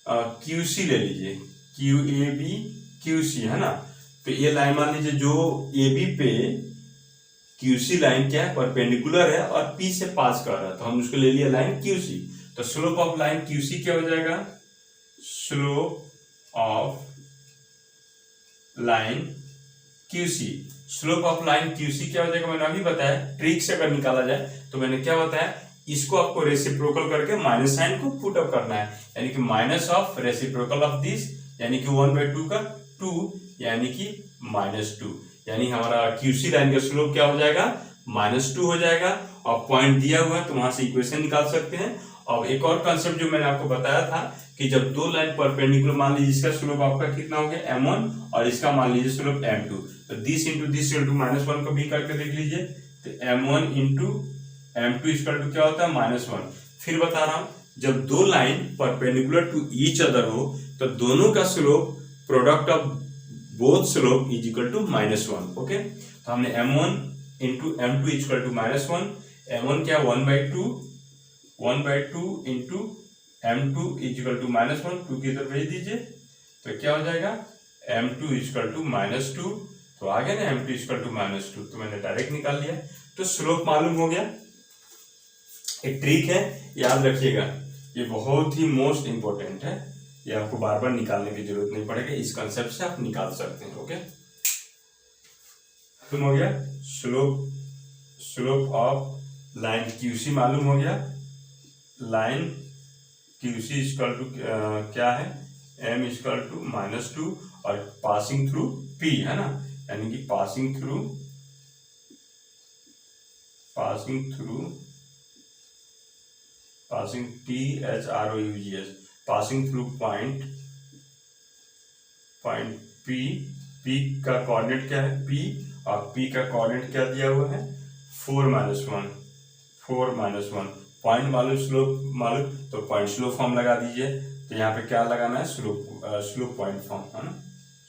क्यू सी ले लीजिए, Q A B Q C है ना, तो ये लाइन मान लीजिए जो ए बी पे क्यू सी लाइन क्या है, परपेंडिकुलर है और पी से पास कर रहा है, तो हम उसको ले लिया लाइन क्यू सी, तो slope of line Q C क्या हो जाएगा, slope of line Q C, slope of line Q C क्या हो जाएगा, मैंने अभी बताया, ट्रिक से अगर निकाला जाए तो मैंने क्या बताया, इसको आपको रेसिप्रोकल करके माइनस साइन को पुट अप करना है, यानी कि minus of reciprocal of this, यानी कि 1/2 का 2, यानी कि -2, यानी हमारा क्यूसी लाइन का स्लोप क्या हो जाएगा, -2 हो जाएगा। और पॉइंट दिया हुआ है तो वहां से इक्वेशन निकाल सकते हैं। और एक और कंसेप्ट जो मैंने आपको बताया था कि जब दो लाइन परपेंडिकुलर, मान लीजिए इसका स्लोप आपका कितना हो गया m1 और इसका मान लीजिए स्लोप m2, तो दिस इंटू दिस इंटू -1 को भी करके देख लीजिए, तो m1 into m2 equal to क्या होता है -1। फिर बता रहा हूं, जब दो line perpendicular to each other हो तो दोनों का slope, product of both slope is equal to -1। Okay, तो हमने m1 into m2 equal to -1, m1 क्या 1/2 इंटू m2 इक्वल टू -1, 2 की तरफ भेज दीजिए, तो क्या हो जाएगा m2 इक्वल टू -2, तो आ गया ना m2 इक्वल टू -2, तो मैंने डायरेक्ट निकाल लिया, तो स्लोप मालूम हो गया। एक ट्रिक है, याद रखिएगा, ये बहुत ही मोस्ट इंपॉर्टेंट है, ये आपको बार बार निकालने की जरूरत नहीं पड़ेगी, इस कंसेप्ट से आप निकाल सकते हैं। ओके, खत्म हो गया, स्लोप ऑफ लाइन क्यूसी मालूम हो गया, लाइन क्यूसी इक्वल टू क्या है, m इक्वल टू -2 और पासिंग थ्रू p है ना, यानी कि passing through THROUGS, passing through point P का कोऑर्डिनेट क्या है P, और P का कोऑर्डिनेट क्या दिया हुआ है 4-1, पॉइंट मालूम, स्लोप मालूम, तो पॉइंट स्लोप फॉर्म लगा दीजिए, तो यहाँ पे क्या लगाना है, स्लोप पॉइंट फॉर्म है ना,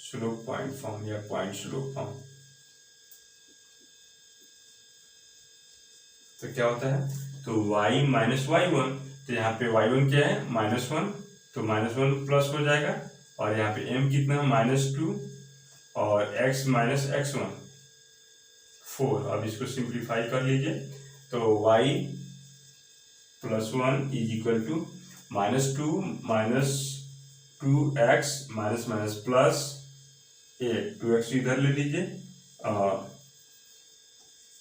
स्लोप पॉइंट फॉर्म या पॉइंट स्लोप फॉर्म। तो क्या होता है, तो y माइनस y1, तो यहाँ पे y1 क्या है -1, तो -1 प्लस हो जाएगा, और यहाँ पे m कितना है -2 और x माइनस x1 4। अब इसको सिंप्लीफाई कर लीजिए, तो y plus 1 is equal to -2 minus 2x minus plus 2x इधर ले लीजिए,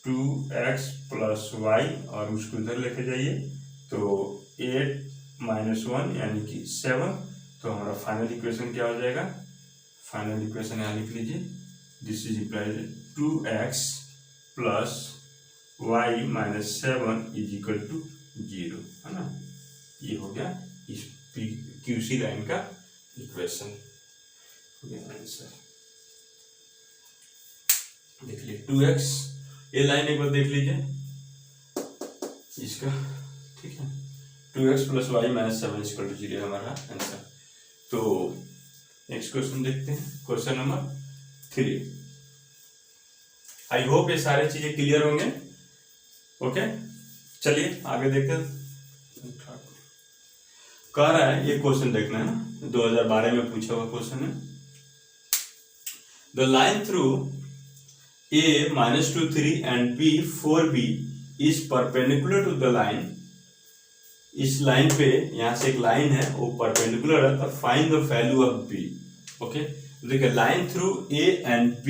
2x प्लस y और उसको इधर लेके जाइए, तो 8 - 1 यानी कि 7। तो हमारा फाइनल इक्वेशन क्या हो जाएगा, फाइनल इक्वेशन यहाँ लिख लीजिए, this is equal 2x plus y minus 7 is equal to 0, है ना। ये हो गया इस क्यूसी लाइन का इक्वेशन, हो गया आंसर। देख लीजिए 2x, ये लाइन एक बार देख लीजिए इसका, ठीक है। 2x plus y minus 7 equal to 0 हमारा आंसर। तो नेक्स्ट क्वेश्चन देखते हैं, क्वेश्चन नंबर 3। आई होप ये सारी चीजें क्लियर होंगे। ओके, चलिए आगे देखते हैं। कह रहा है, ये क्वेश्चन देखना है ना, 2012 में पूछा हुआ क्वेश्चन है। The line through a -2 3 and b 4b is perpendicular to the line। इस लाइन पे, यहां से एक लाइन है वो परपेंडिकुलर है, तो find the value of b। Okay, देखिए line through a and b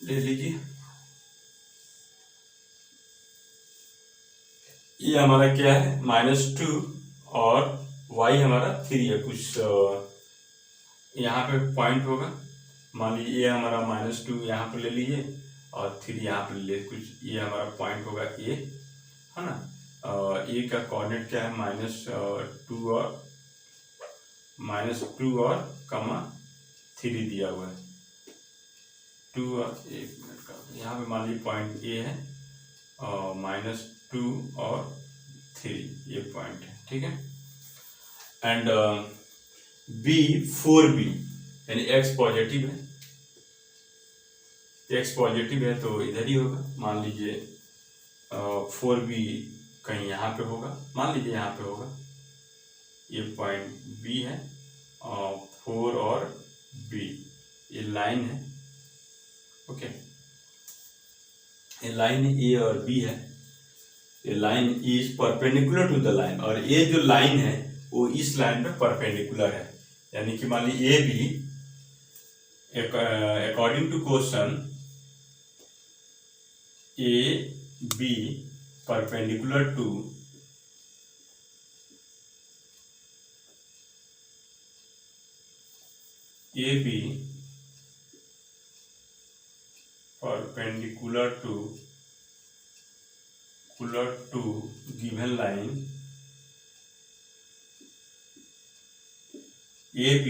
ले लीजिए। ये हमारा क्या है, -2 और y हमारा 3 है। कुछ यहाँ पे पॉइंट होगा, मान लीजिए ये हमारा -2 यहाँ पे ले लीजिए और 3 यहाँ पे ले लीजिए। कुछ ये हमारा पॉइंट होगा ए, है ना। ए का कोऑर्डिनेट क्या है, -2 और कमा 3 दिया हुआ है। 2 और 1 मिनट का, यहाँ पे मान लीजिए पॉइंट ए है और -2 और 3 ये पॉइंट है, ठीक है। एंड b 4b यानी x पॉजिटिव है, x पॉजिटिव है तो इधर ही होगा। मान लीजिए 4b कहीं यहाँ पे होगा, मान लीजिए यहाँ पे होगा। ये पॉइंट b है और 4 और b ये लाइन है। ओके, ये लाइन ए और b है। ये line is perpendicular to the line, और ये जो लाइन है वो इस लाइन पे परपेंडिकुलर है। यानी कि मान लीजिए A B, according to question A B perpendicular to A B perpendicular to given line AB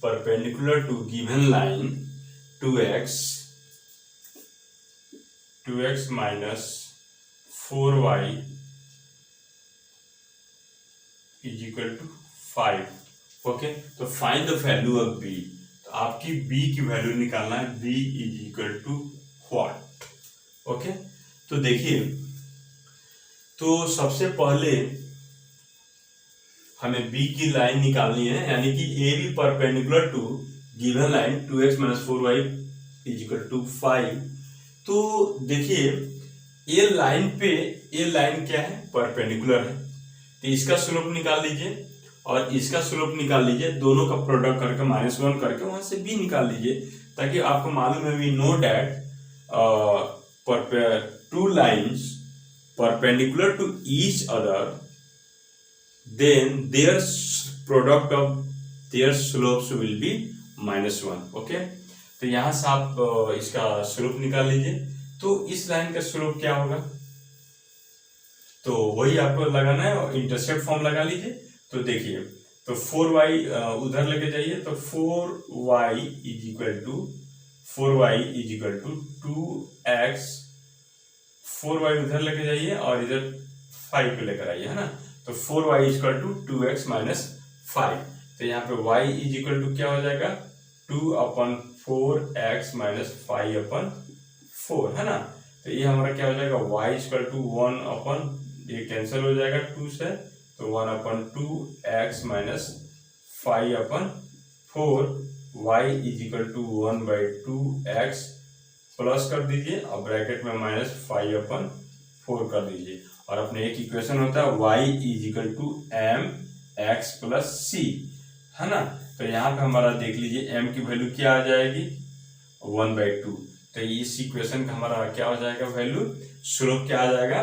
perpendicular to given line 2x minus 4y is equal to 5। Okay, तो find the value of b। तो आपकी b की value निकालना है, b is equal to what. Okay, तो देखिए, तो सबसे पहले हमें b की लाइन निकालनी है, यानी कि A B perpendicular to given line 2x minus 4y is equal to 5। तो देखिए ये लाइन पे, ये लाइन क्या है, परपेंडिकुलर है, तो इसका स्लोप निकाल लीजिए और इसका स्लोप निकाल लीजिए। दोनों का प्रोडक्ट करके -1 करके वहां से b निकाल लीजिए, ताकि आपको मालूम है we know that two lines perpendicular to each other, then their product of their slopes will be -1। Okay, तो यहां से आप इसका स्लोप निकाल लीजिए। तो इस लाइन का स्लोप क्या होगा, तो वही आपको लगाना है और इंटरसेप्ट फॉर्म लगा लीजिए। तो देखिए, तो 4y उधर लेके जाइए, तो 4y is equal to 2x, 4y उधर लेके जाइए और इधर 5 पे लेकर आइए, है ना। तो 4y is equal to 2x minus 5। तो यहाँ पे y इज इक्वल टू क्या हो जाएगा, 2/4x माइनस 5/4, है ना। तो ये हमारा क्या हो जाएगा, y इज इक्वल टू 1, ये कैंसिल हो जाएगा 2 से, तो 1/2x minus 5/4, y is equal to 1/2x plus कर दीजिए और ब्रैकेट में -5/4 कर दीजिए। और अपने एक इक्वेशन होता है y is equal to mx plus c, है ना। तो यहाँ पे हमारा देख लीजिए m की वैल्यू क्या आ जाएगी, 1/2। तो इस इक्वेशन का हमारा क्या हो जाएगा वैल्यू, स्लोप क्या आ जाएगा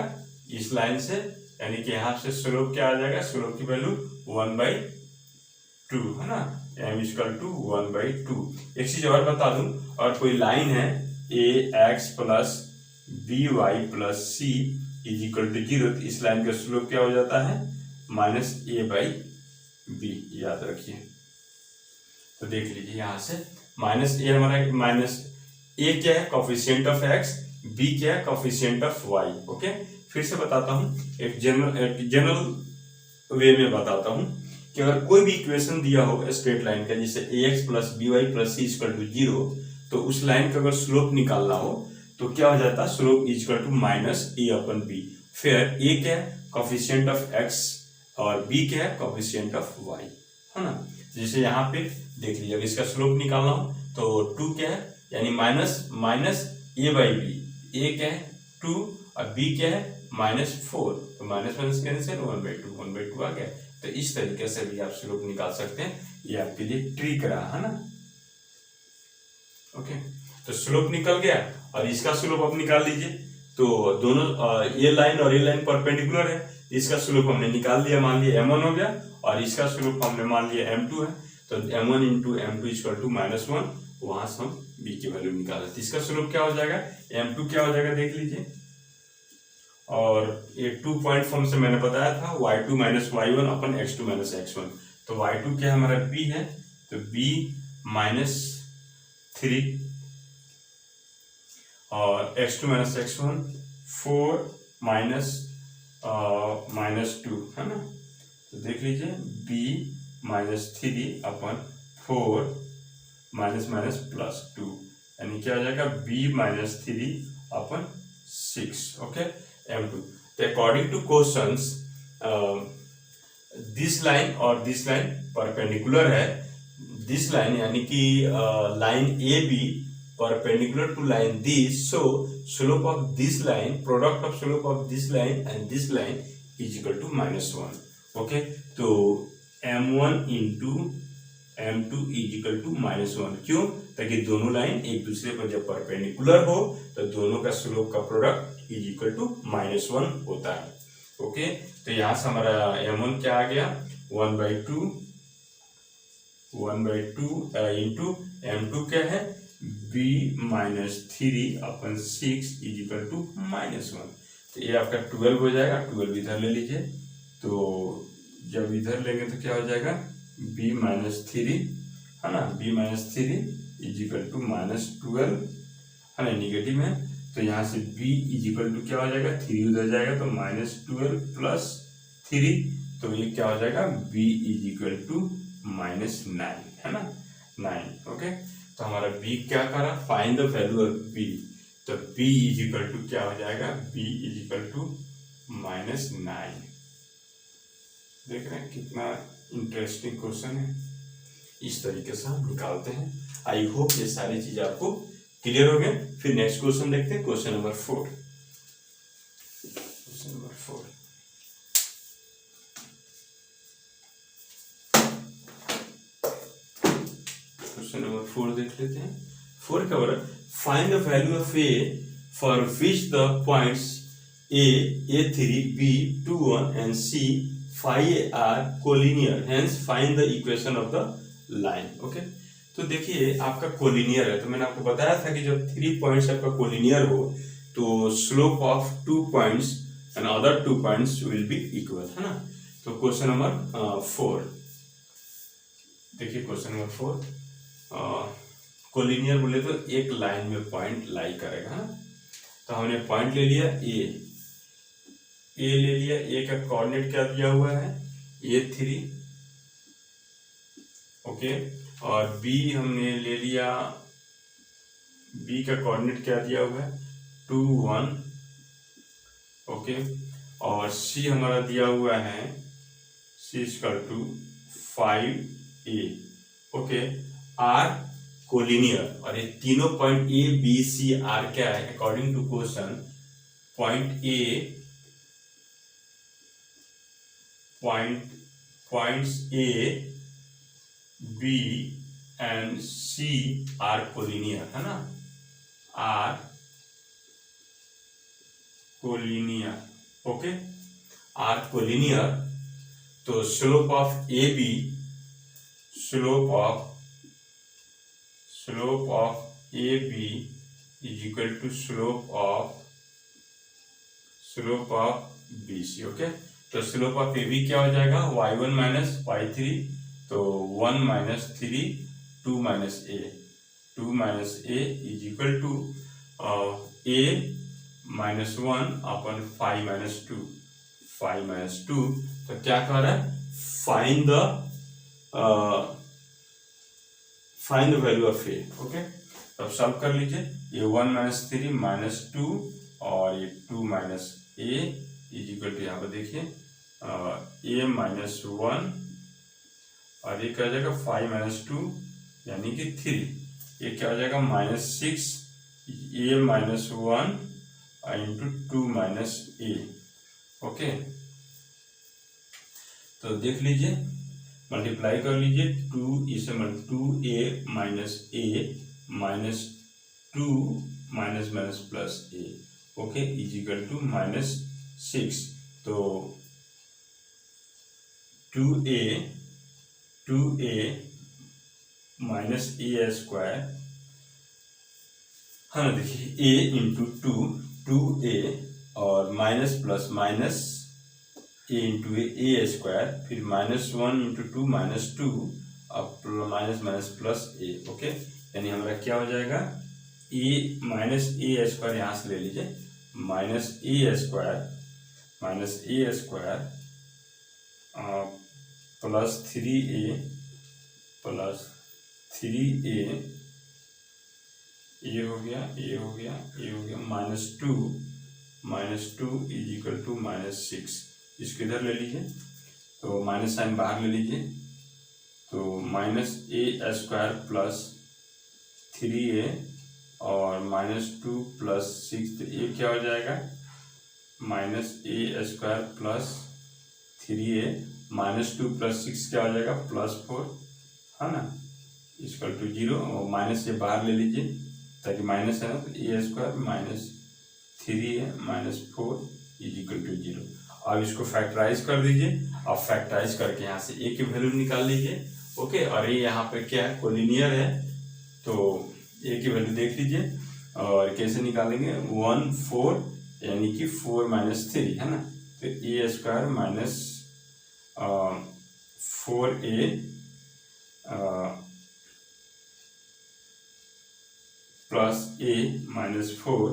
इस लाइन से, यानी कि यहाँ से स्लोप क्या आ जाएगा, स्लोप की वैल्यू 1/2, है ना। m equal to 1/2। एक चीज और बता दूं, और कोई लाइन है ax plus by plus c is equal to 0, तो इस लाइन का स्लोप क्या हो जाता है -a/b, याद रखिए। तो देख लीजिए यहाँ से -a हमारा माइनस a क्या है कोफिशिएंट ऑफ x, b क्या है कोफिशिएंट ऑफ y। ओके, फिर से बताता हूँ, एक जनरल वे में बताता हूँ कि अगर कोई भी इक्वेशन दिया हो स्ट्रेट लाइन का, जैसे ax plus by plus c equal to 0, तो उस लाइन का अगर स्लोप निकालना हो तो क्या हो जाता है, स्लोप इक्वल टू -a/b। फिर a क्या है कोफिशिएंट ऑफ x और b क्या है कोफिशिएंट ऑफ y, है ना। जैसे यहाँ पे देख लीजिए, अगर इसका स्लोप निकालना हो तो 2 क्या है, यानी माइनस a/b, a क्या है 2 और b क्या है -4, तो माइनस माइनस कैंसिल 1/2 आ गया। तो इस तरीके से भी आप स्लोप निकाल सकते हैं, ये आपके लिए ट्रिक रहा, है ना। ओके, तो स्लोप निकल गया और इसका स्लोप आप निकाल लीजिए। तो दोनों ये लाइन और ये लाइन परपेंडिकुलर है, इसका स्लोप हमने निकाल लिया, मान लिया m1 हो गया, और इसका स्लोप हमने मान लिया m2 है, तो m1 into m2 equal to -1, वहां से हम b की वैल्यू निकालें, तो इसका स्लोप क्या हो जाएगा, m2 क्या हो जाएगा देख लीजिए। और ये 2 पॉइंट फॉर्म से मैंने बताया था y2 माइनस y1 अपन x2 माइनस x1, तो y2 क्या हमारा b है, तो b -3 और x2 माइनस x1 4 -2, है ना। तो देख लीजिए b -3 अपन 4 +2, यानी क्या हो जाएगा b -3 अपन 6। Okay, m2। तो according to questions this line और दिस लाइन परपेंडिकुलर है, दिस लाइन यानी कि line A B perpendicular to line this, so slope of this line, product of slope of this line and this line is equal to -1। okay, तो m1 into m2 is equal to -1, क्यों, ताकि दोनों line एक दूसरे पर जब perpendicular हो तो दोनों का स्लोप का प्रोडक्ट इज इक्वल टू -1 होता है। ओके, तो यहाँ से हमारा m1 क्या आ गया 1/2 इंटू m2 क्या है b -3 upon 6 is equal to -1, तो ये आपका 12 हो जाएगा। 12 इधर ले लीजिए, तो जब इधर लेंगे तो क्या हो जाएगा b -3, है ना, b -3 इज इक्वल टू -12, है ना, निगेटिव है, तो यहाँ से b इज इक्वल टू क्या हो जाएगा 3 उधर जाएगा तो -12 प्लस 3, तो ये क्या हो जाएगा b इज इक्वल टू -9, है ना, 9। ओके, तो हमारा b क्या करा, find the value of b, तो b इज इक्वल टू क्या हो जाएगा b इज इक्वल टू -9। देख रहे हैं कितना इंटरेस्टिंग क्वेश्चन है, इस तरीके से हम निकालते हैं। आई होप ये सारी चीज आपको क्लियर हो गए। फिर नेक्स्ट क्वेश्चन देखते हैं, question number 4। Question number 4, question number 4 देख लेते हैं। 4 का word, find the value of a for which the points a, a3, b, 2, 1 and c, phi are collinear, hence find the equation of the line। Okay, तो देखिए आपका collinear है, तो मैंने आपको बताया था कि जब 3 पॉइंट्स आपका कोलिनियर हो तो slope of 2 points and other 2 points will be equal, है ना। तो क्वेश्चन नंबर 4 देखिए, क्वेश्चन नंबर 4, कोलिनियर बोले तो एक लाइन में पॉइंट लाई करेगा, है ना। तो हमने पॉइंट ले लिया ए ले लिया, ए का कोऑर्डिनेट क्या दिया हुआ है a3, ओके, और b हमने ले लिया, b का कोऑर्डिनेट क्या दिया हुआ है 2, 1, ओके, और c हमारा दिया हुआ है c equal to 5a, okay. r collinear, और ये तीनों point a b c r क्या है according to question, points a b and c are collinear, है ना, are collinear, okay, are collinear. तो slope of A B, slope of A B is equal to slope of B C. Okay, तो slope of A B क्या हो जाएगा, y1 minus y3, तो 1 minus 3 2 minus a is equal to a minus 1 upon 5 minus 2। तो क्या कह रहा है, find the value of a. Okay, तो अब सॉल्व कर लीजिए, ये 1 माइनस 3 माइनस 2 और ये 2 minus a is equal to, यहाँ पर देखिए ए माइनस 1 और ये क्या हो जाएगा 5 माइनस 2 यानी कि 3, ये क्या हो जाएगा minus 6 a minus 1 into 2 minus a. Okay, तो देख लीजिए, मल्टीप्लाई कर लीजिए, 2a minus 2 minus plus a. Okay, is equal to minus 6, तो 2a माइनस ए स्क्वायर है ना, देखिए a इंटू 2a और माइनस प्लस माइनस ए इंटू ए स्क्वायर, फिर माइनस 1 इंटू 2 माइनस 2 अब माइनस प्लस ए। ओके, यानी हमारा क्या हो जाएगा, ए माइनस ए स्क्वायर यहाँ से ले लीजिए, minus A square plus 3a ये हो गया minus 2 is equal to minus 6। इसको इधर ले लीजिए, तो माइनस साइन बाहर ले लीजिए, तो minus A square plus 3a और माइनस 2 प्लस 6, तो ये क्या हो जाएगा minus A square plus 3a minus 2 plus 6 क्या हो जाएगा प्लस 4, है ना, इक्वल टू 0 और माइनस ये बाहर ले लीजिए ताकि माइनस है ना, तो A square minus 3a minus 4 is equal to 0। अब इसको फैक्टराइज कर दीजिए, अब फैक्टराइज करके यहाँ से ए की वैल्यू निकाल लीजिए। ओके, और ये यहाँ पे क्या है, कोलिनियर है, तो ए की वैल्यू देख लीजिए और कैसे निकालेंगे, 1 4 यानी कि 4 माइनस 3 है ना, तो A square minus 4a plus A minus 4,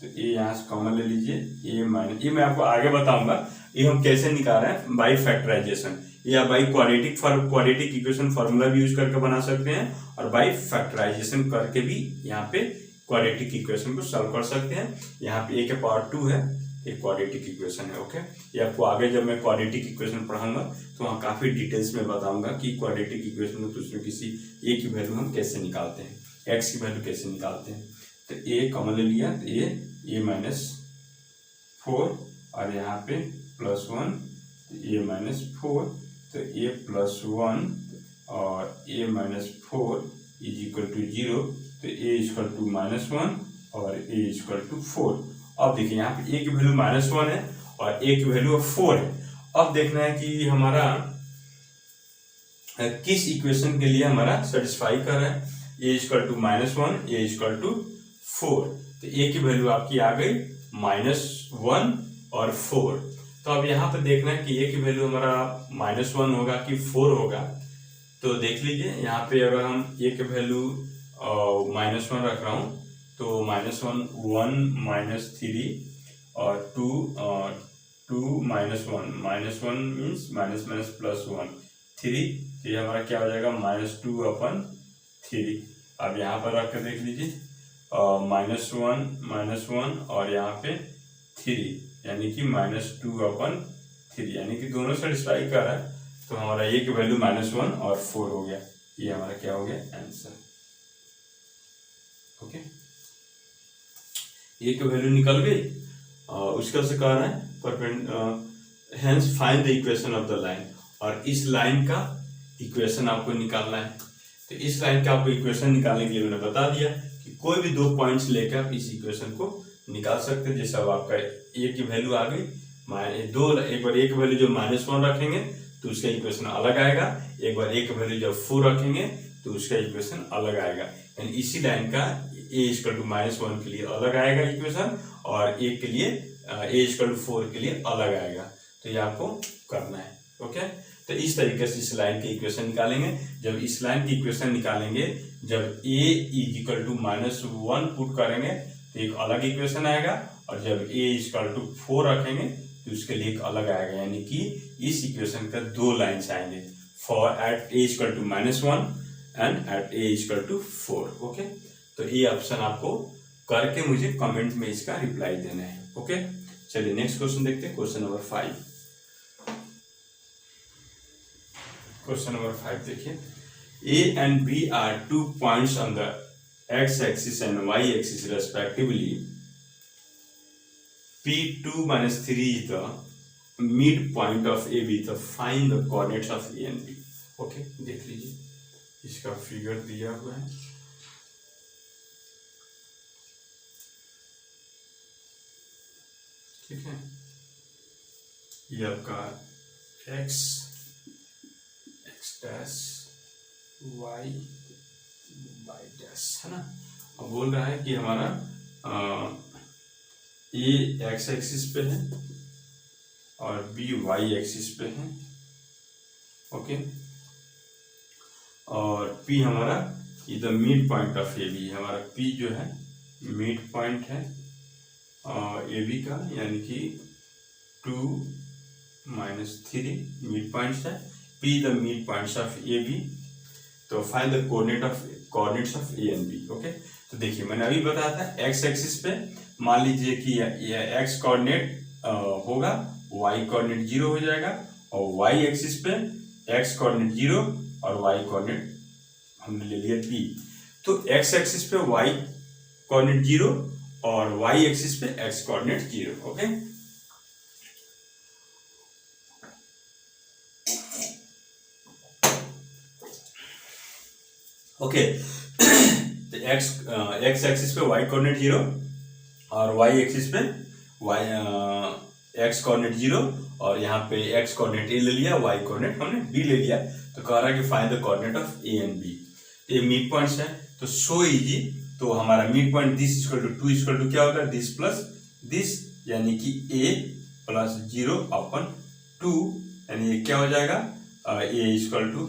तो ए यहाँ से कॉमन ले लीजिए, ए माइनस, ये मैं आपको आगे बताऊंगा ये हम कैसे निकाल रहे हैं, बाई फैक्टराइजेशन या बाई क्वाड्रेटिक इक्वेशन फार्मूला भी यूज करके बना सकते हैं, और बाई फैक्टराइजेशन करके भी यहाँ पे क्वाड्रेटिक इक्वेशन को सॉल्व कर सकते हैं। यहाँ पे ए के पावर 2 है, एक क्वाड्रेटिक इक्वेशन है। ओके, ये आपको आगे जब मैं क्वाड्रेटिक इक्वेशन पढ़ाऊंगा तो वहाँ काफी डिटेल्स में बताऊंगा कि क्वाड्रेटिक इक्वेशन में दूसरे किसी ए की वैल्यू हम कैसे निकालते हैं, एक्स की वैल्यू कैसे निकालते हैं। तो ए कॉमन ले लिया, तो ए माइनस 4 और यहाँ पे प्लस 1, तो ए माइनस 4, तो ए प्लस 1 और ए माइनस 4 इज इक्वल टू 0, तो ए इक्वल टू माइनस 1 और ए इक्वल टू 4। अब देखिए यहाँ पे ए की वैल्यू माइनस 1 है और ए की वैल्यू 4 है। अब देखना है कि हमारा किस इक्वेशन के लिए हमारा सेटिस्फाई कर रहा है, A equal to minus 1 A equal to 4, तो ए की वैल्यू आपकी आ गई -1 और 4। तो अब यहाँ पे देखना है कि ए की वैल्यू हमारा -1 होगा कि 4 होगा। तो देख लीजिए यहाँ पे अगर हम ए की वैल्यू -1 रख रहा हूँ तो -1 1 -3 और 2 -1 मीन्स माइनस प्लस 1 3, तो ये हमारा क्या हो जाएगा -2/3। अब यहाँ पर रख कर देख लीजिए -1 और यहाँ पे 3 यानी कि -2/3, यानी कि दोनों सेटिस्फाई कर रहा है। तो हमारा ए की वैल्यू -1 और 4 हो गया, ये हमारा क्या हो गया आंसर। ओके, ए की वैल्यू निकल गई। उसका से कह रहा है hence find the equation of the line, और इस लाइन का इक्वेशन आपको निकालना है। तो इस लाइन का आपको इक्वेशन निकालने के लिए मैंने बता दिया कि कोई भी 2 पॉइंट्स लेकर आप इस इक्वेशन को निकाल सकते हैं। जैसे अब आपका ए की वैल्यू आ गई एक बार ए की वैल्यू जो -1 रखेंगे तो उसका इक्वेशन अलग आएगा। एक बार ए का वैल्यू जब 4 रखेंगे तो उसका इक्वेशन अलग आएगा। यानी इसी लाइन का ए इक्वल टू -1 के लिए अलग आएगा इक्वेशन, और ए के लिए ए इक्वल टू 4 के लिए अलग आएगा। तो ये आपको करना है। ओके, तो इस तरीके से इस लाइन के इक्वेशन निकालेंगे। जब इस लाइन की इक्वेशन निकालेंगे, जब ए इज इक्वल टू -1 पुट करेंगे तो एक अलग इक्वेशन आएगा, और जब ए इक्वल टू 4 रखेंगे तो उसके लिए एक अलग आएगा। यानी कि इस इक्वेशन का दो लाइन्स आएंगे, for at a equal to -1 and at a equal to 4। Okay, तो ये ऑप्शन आपको करके मुझे कमेंट में इसका रिप्लाई देना है। ओके, चलिए नेक्स्ट क्वेश्चन देखते हैं। Question number 5। क्वेश्चन नंबर 5 देखिए, A and B are 2 points on the x axis and y axis respectively. P2 minus 3 is the midpoint of AB. तो find the coordinates of A and B. Okay, देख लीजिए, इसका figure दिया हुआ है। ठीक है, ये आपका x डैश y डैश है ना। अब बोल रहा है कि हमारा ए एक्स एक्सिस पे है और बी वाई एक्सिस पे है। ओके, और पी हमारा इधर mid point of A B, हमारा पी जो है मिड पॉइंट है ए बी का, यानी कि 2 - 3 मिड पॉइंट्स है। P the midpoints of A B, तो find the coordinates of A and B. Okay, तो देखिए मैंने अभी बताया था एक्स एक्सिस पे मान लीजिए कि ये एक्स कोऑर्डिनेट होगा, वाई कोऑर्डिनेट 0 हो जाएगा, और वाई एक्सिस पे एक्स कोऑर्डिनेट 0 और वाई कोऑर्डिनेट हमने ले लिया पी। तो एक्स एक्सिस पे वाई कोऑर्डिनेट 0 और वाई एक्सिस पे एक्स कोऑर्डिनेट 0। ओके, ओके, तो एक्स एक्सिस पे वाई कोऑर्डिनेट 0 और वाई एक्सिस पे एक्स कोऑर्डिनेट 0, और यहाँ पे एक्स कोऑर्डिनेट ए ले लिया, वाई कोऑर्डिनेट हमने बी ले लिया। तो कह रहा है कि find the coordinate of A and B. ये मिड पॉइंट्स है, तो सो इजी। तो हमारा mid point this equal to 2 equal to क्या होगा, दिस प्लस दिस, यानी कि ए प्लस 0 अपन 2, यानी ये क्या हो जाएगा, ए इक्वल टू,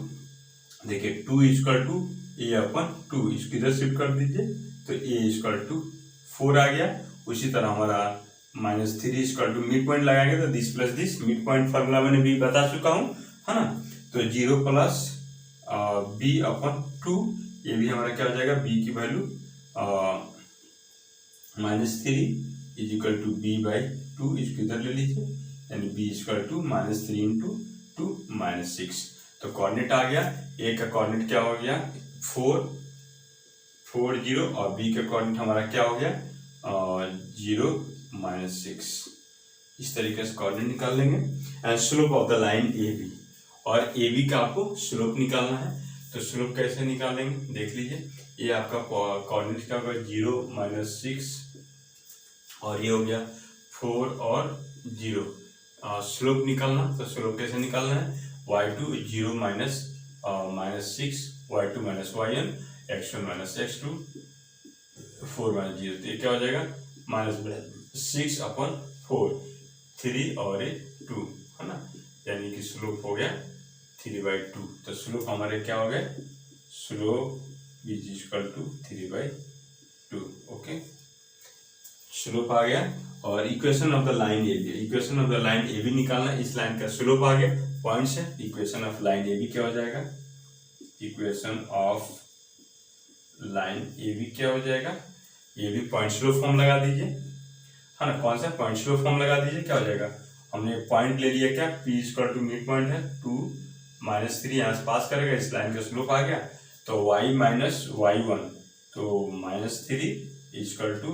देखिए 2 इक्वल टू ए अपन 2, इसको इधर शिफ्ट कर दीजिए, तो ए इक्वल टू 4 आ गया। उसी तरह हमारा -3 इक्वल टू मिड पॉइंट लगाएंगे तो this plus this, mid point formula मैंने भी बता चुका हूँ, है ना। तो 0 प्लस बी अपन 2, ये भी हमारा क्या हो जाएगा, बी की value -3 is equal to B by 2, इसको इधर ले लीजिए, यानी बी इक्वल टू -3 इंटू 2 -6। तो कोऑर्डिनेट आ गया, ए का कोऑर्डिनेट क्या हो गया 4 4 0, और बी का कोऑर्डिनेट हमारा क्या हो गया 0 -6। इस तरीके से कोऑर्डिनेट निकाल लेंगे। And slope of the line A B, और ए बी का आपको स्लोप निकालना है। तो स्लोप कैसे निकालेंगे देख लीजिए, ये आपका कोऑर्डिनेट क्या होगा 0 -6, और ये हो गया 4 और 0। स्लोप निकालना, तो स्लोप कैसे निकालना है, y2 0 -6 y2 -yn x1 -x2 4 -0। तो ये क्या हो जाएगा -6 अपन 4, 3 और 2, है ना, यानी कि स्लोप हो गया 3/2। तो स्लोप हमारे क्या हो गए, slope is equal to 3/2। Okay, slope आ गया। और equation of the line A B, equation of the line A B निकालना, इस लाइन का स्लोप आ गया, पॉइंट्स है। Equation of line A B क्या हो जाएगा, equation of line A B क्या हो जाएगा, ये भी पॉइंट स्लोप फॉर्म लगा दीजिए, है ना। कौन सा पॉइंट स्लोप फॉर्म लगा दीजिए, क्या हो जाएगा, हमने पॉइंट ले लिया क्या, P equal to mid point है 2 -3 यहाँ से पास करेगा, इस लाइन का स्लोप आ गया। तो y माइनस y1, तो -3 इक्वल टू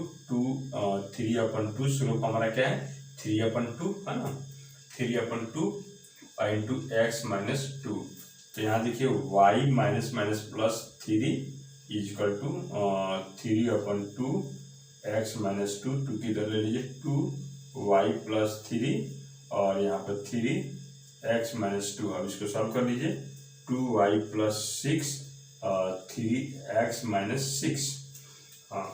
3/2, स्लोप हमारा क्या है 3/2, है ना, 3/2 इंटू x -2। तो यहाँ देखिए y minus minus plus 3 equal to 3/2 x -2, 2 की इधर ले लीजिए 2 y + 3, और यहाँ पर 3 x माइनस 2। अब इसको सॉल्व कर लीजिए। 2y plus 6 3x minus 6। हाँ,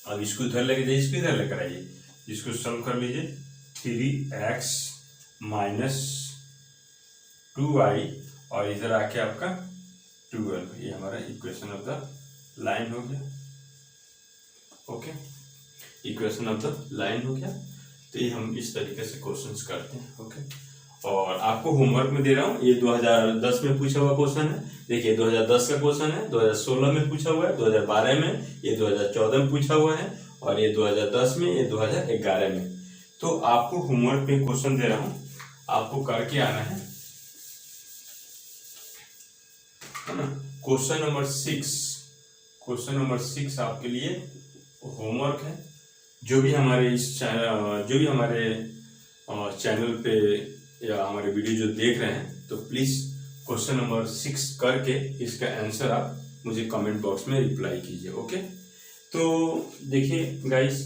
अब इसको इधर लेके जाइए, इसको इधर लेकर आइए, इसको सॉल्व कर लीजिए। 3x माइनस 2y और इधर आके आपका 12। ये हमारा इक्वेशन ऑफ द लाइन हो गया। Okay, equation of the line हो गया। तो ये हम इस तरीके से क्वेश्चंस करते हैं। ओके, और आपको होमवर्क में दे रहा हूँ, ये 2010 में पूछा हुआ क्वेश्चन है। देखिए 2010 का क्वेश्चन है, 2016 में पूछा हुआ है, 2012 में, ये 2014 में पूछा हुआ है, और ये 2010 में, ये 2011 में। तो आपको होमवर्क में क्वेश्चन दे रहा हूँ, आपको करके आना है ना। क्वेश्चन नंबर 6, क्वेश्चन नंबर 6 आपके लिए होमवर्क है। जो भी हमारे इस चैनल पे या हमारे वीडियो जो देख रहे हैं, तो प्लीज़ क्वेश्चन नंबर 6 करके इसका आंसर आप मुझे कमेंट बॉक्स में रिप्लाई कीजिए। ओके, तो देखिए गाइस,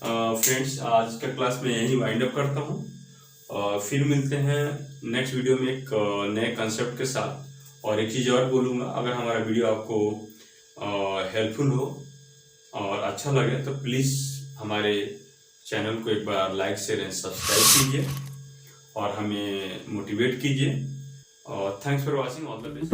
फ्रेंड्स, आज का क्लास में यही वाइंड अप करता हूँ। फिर मिलते हैं नेक्स्ट वीडियो में एक नए कंसेप्ट के साथ। और एक चीज़ और बोलूँगा, अगर हमारा वीडियो आपको हेल्पफुल हो और अच्छा लगे तो प्लीज़ हमारे चैनल को एक बार लाइक शेयर एंड सब्सक्राइब कीजिए और हमें मोटिवेट कीजिए। और thanks for watching, all the best.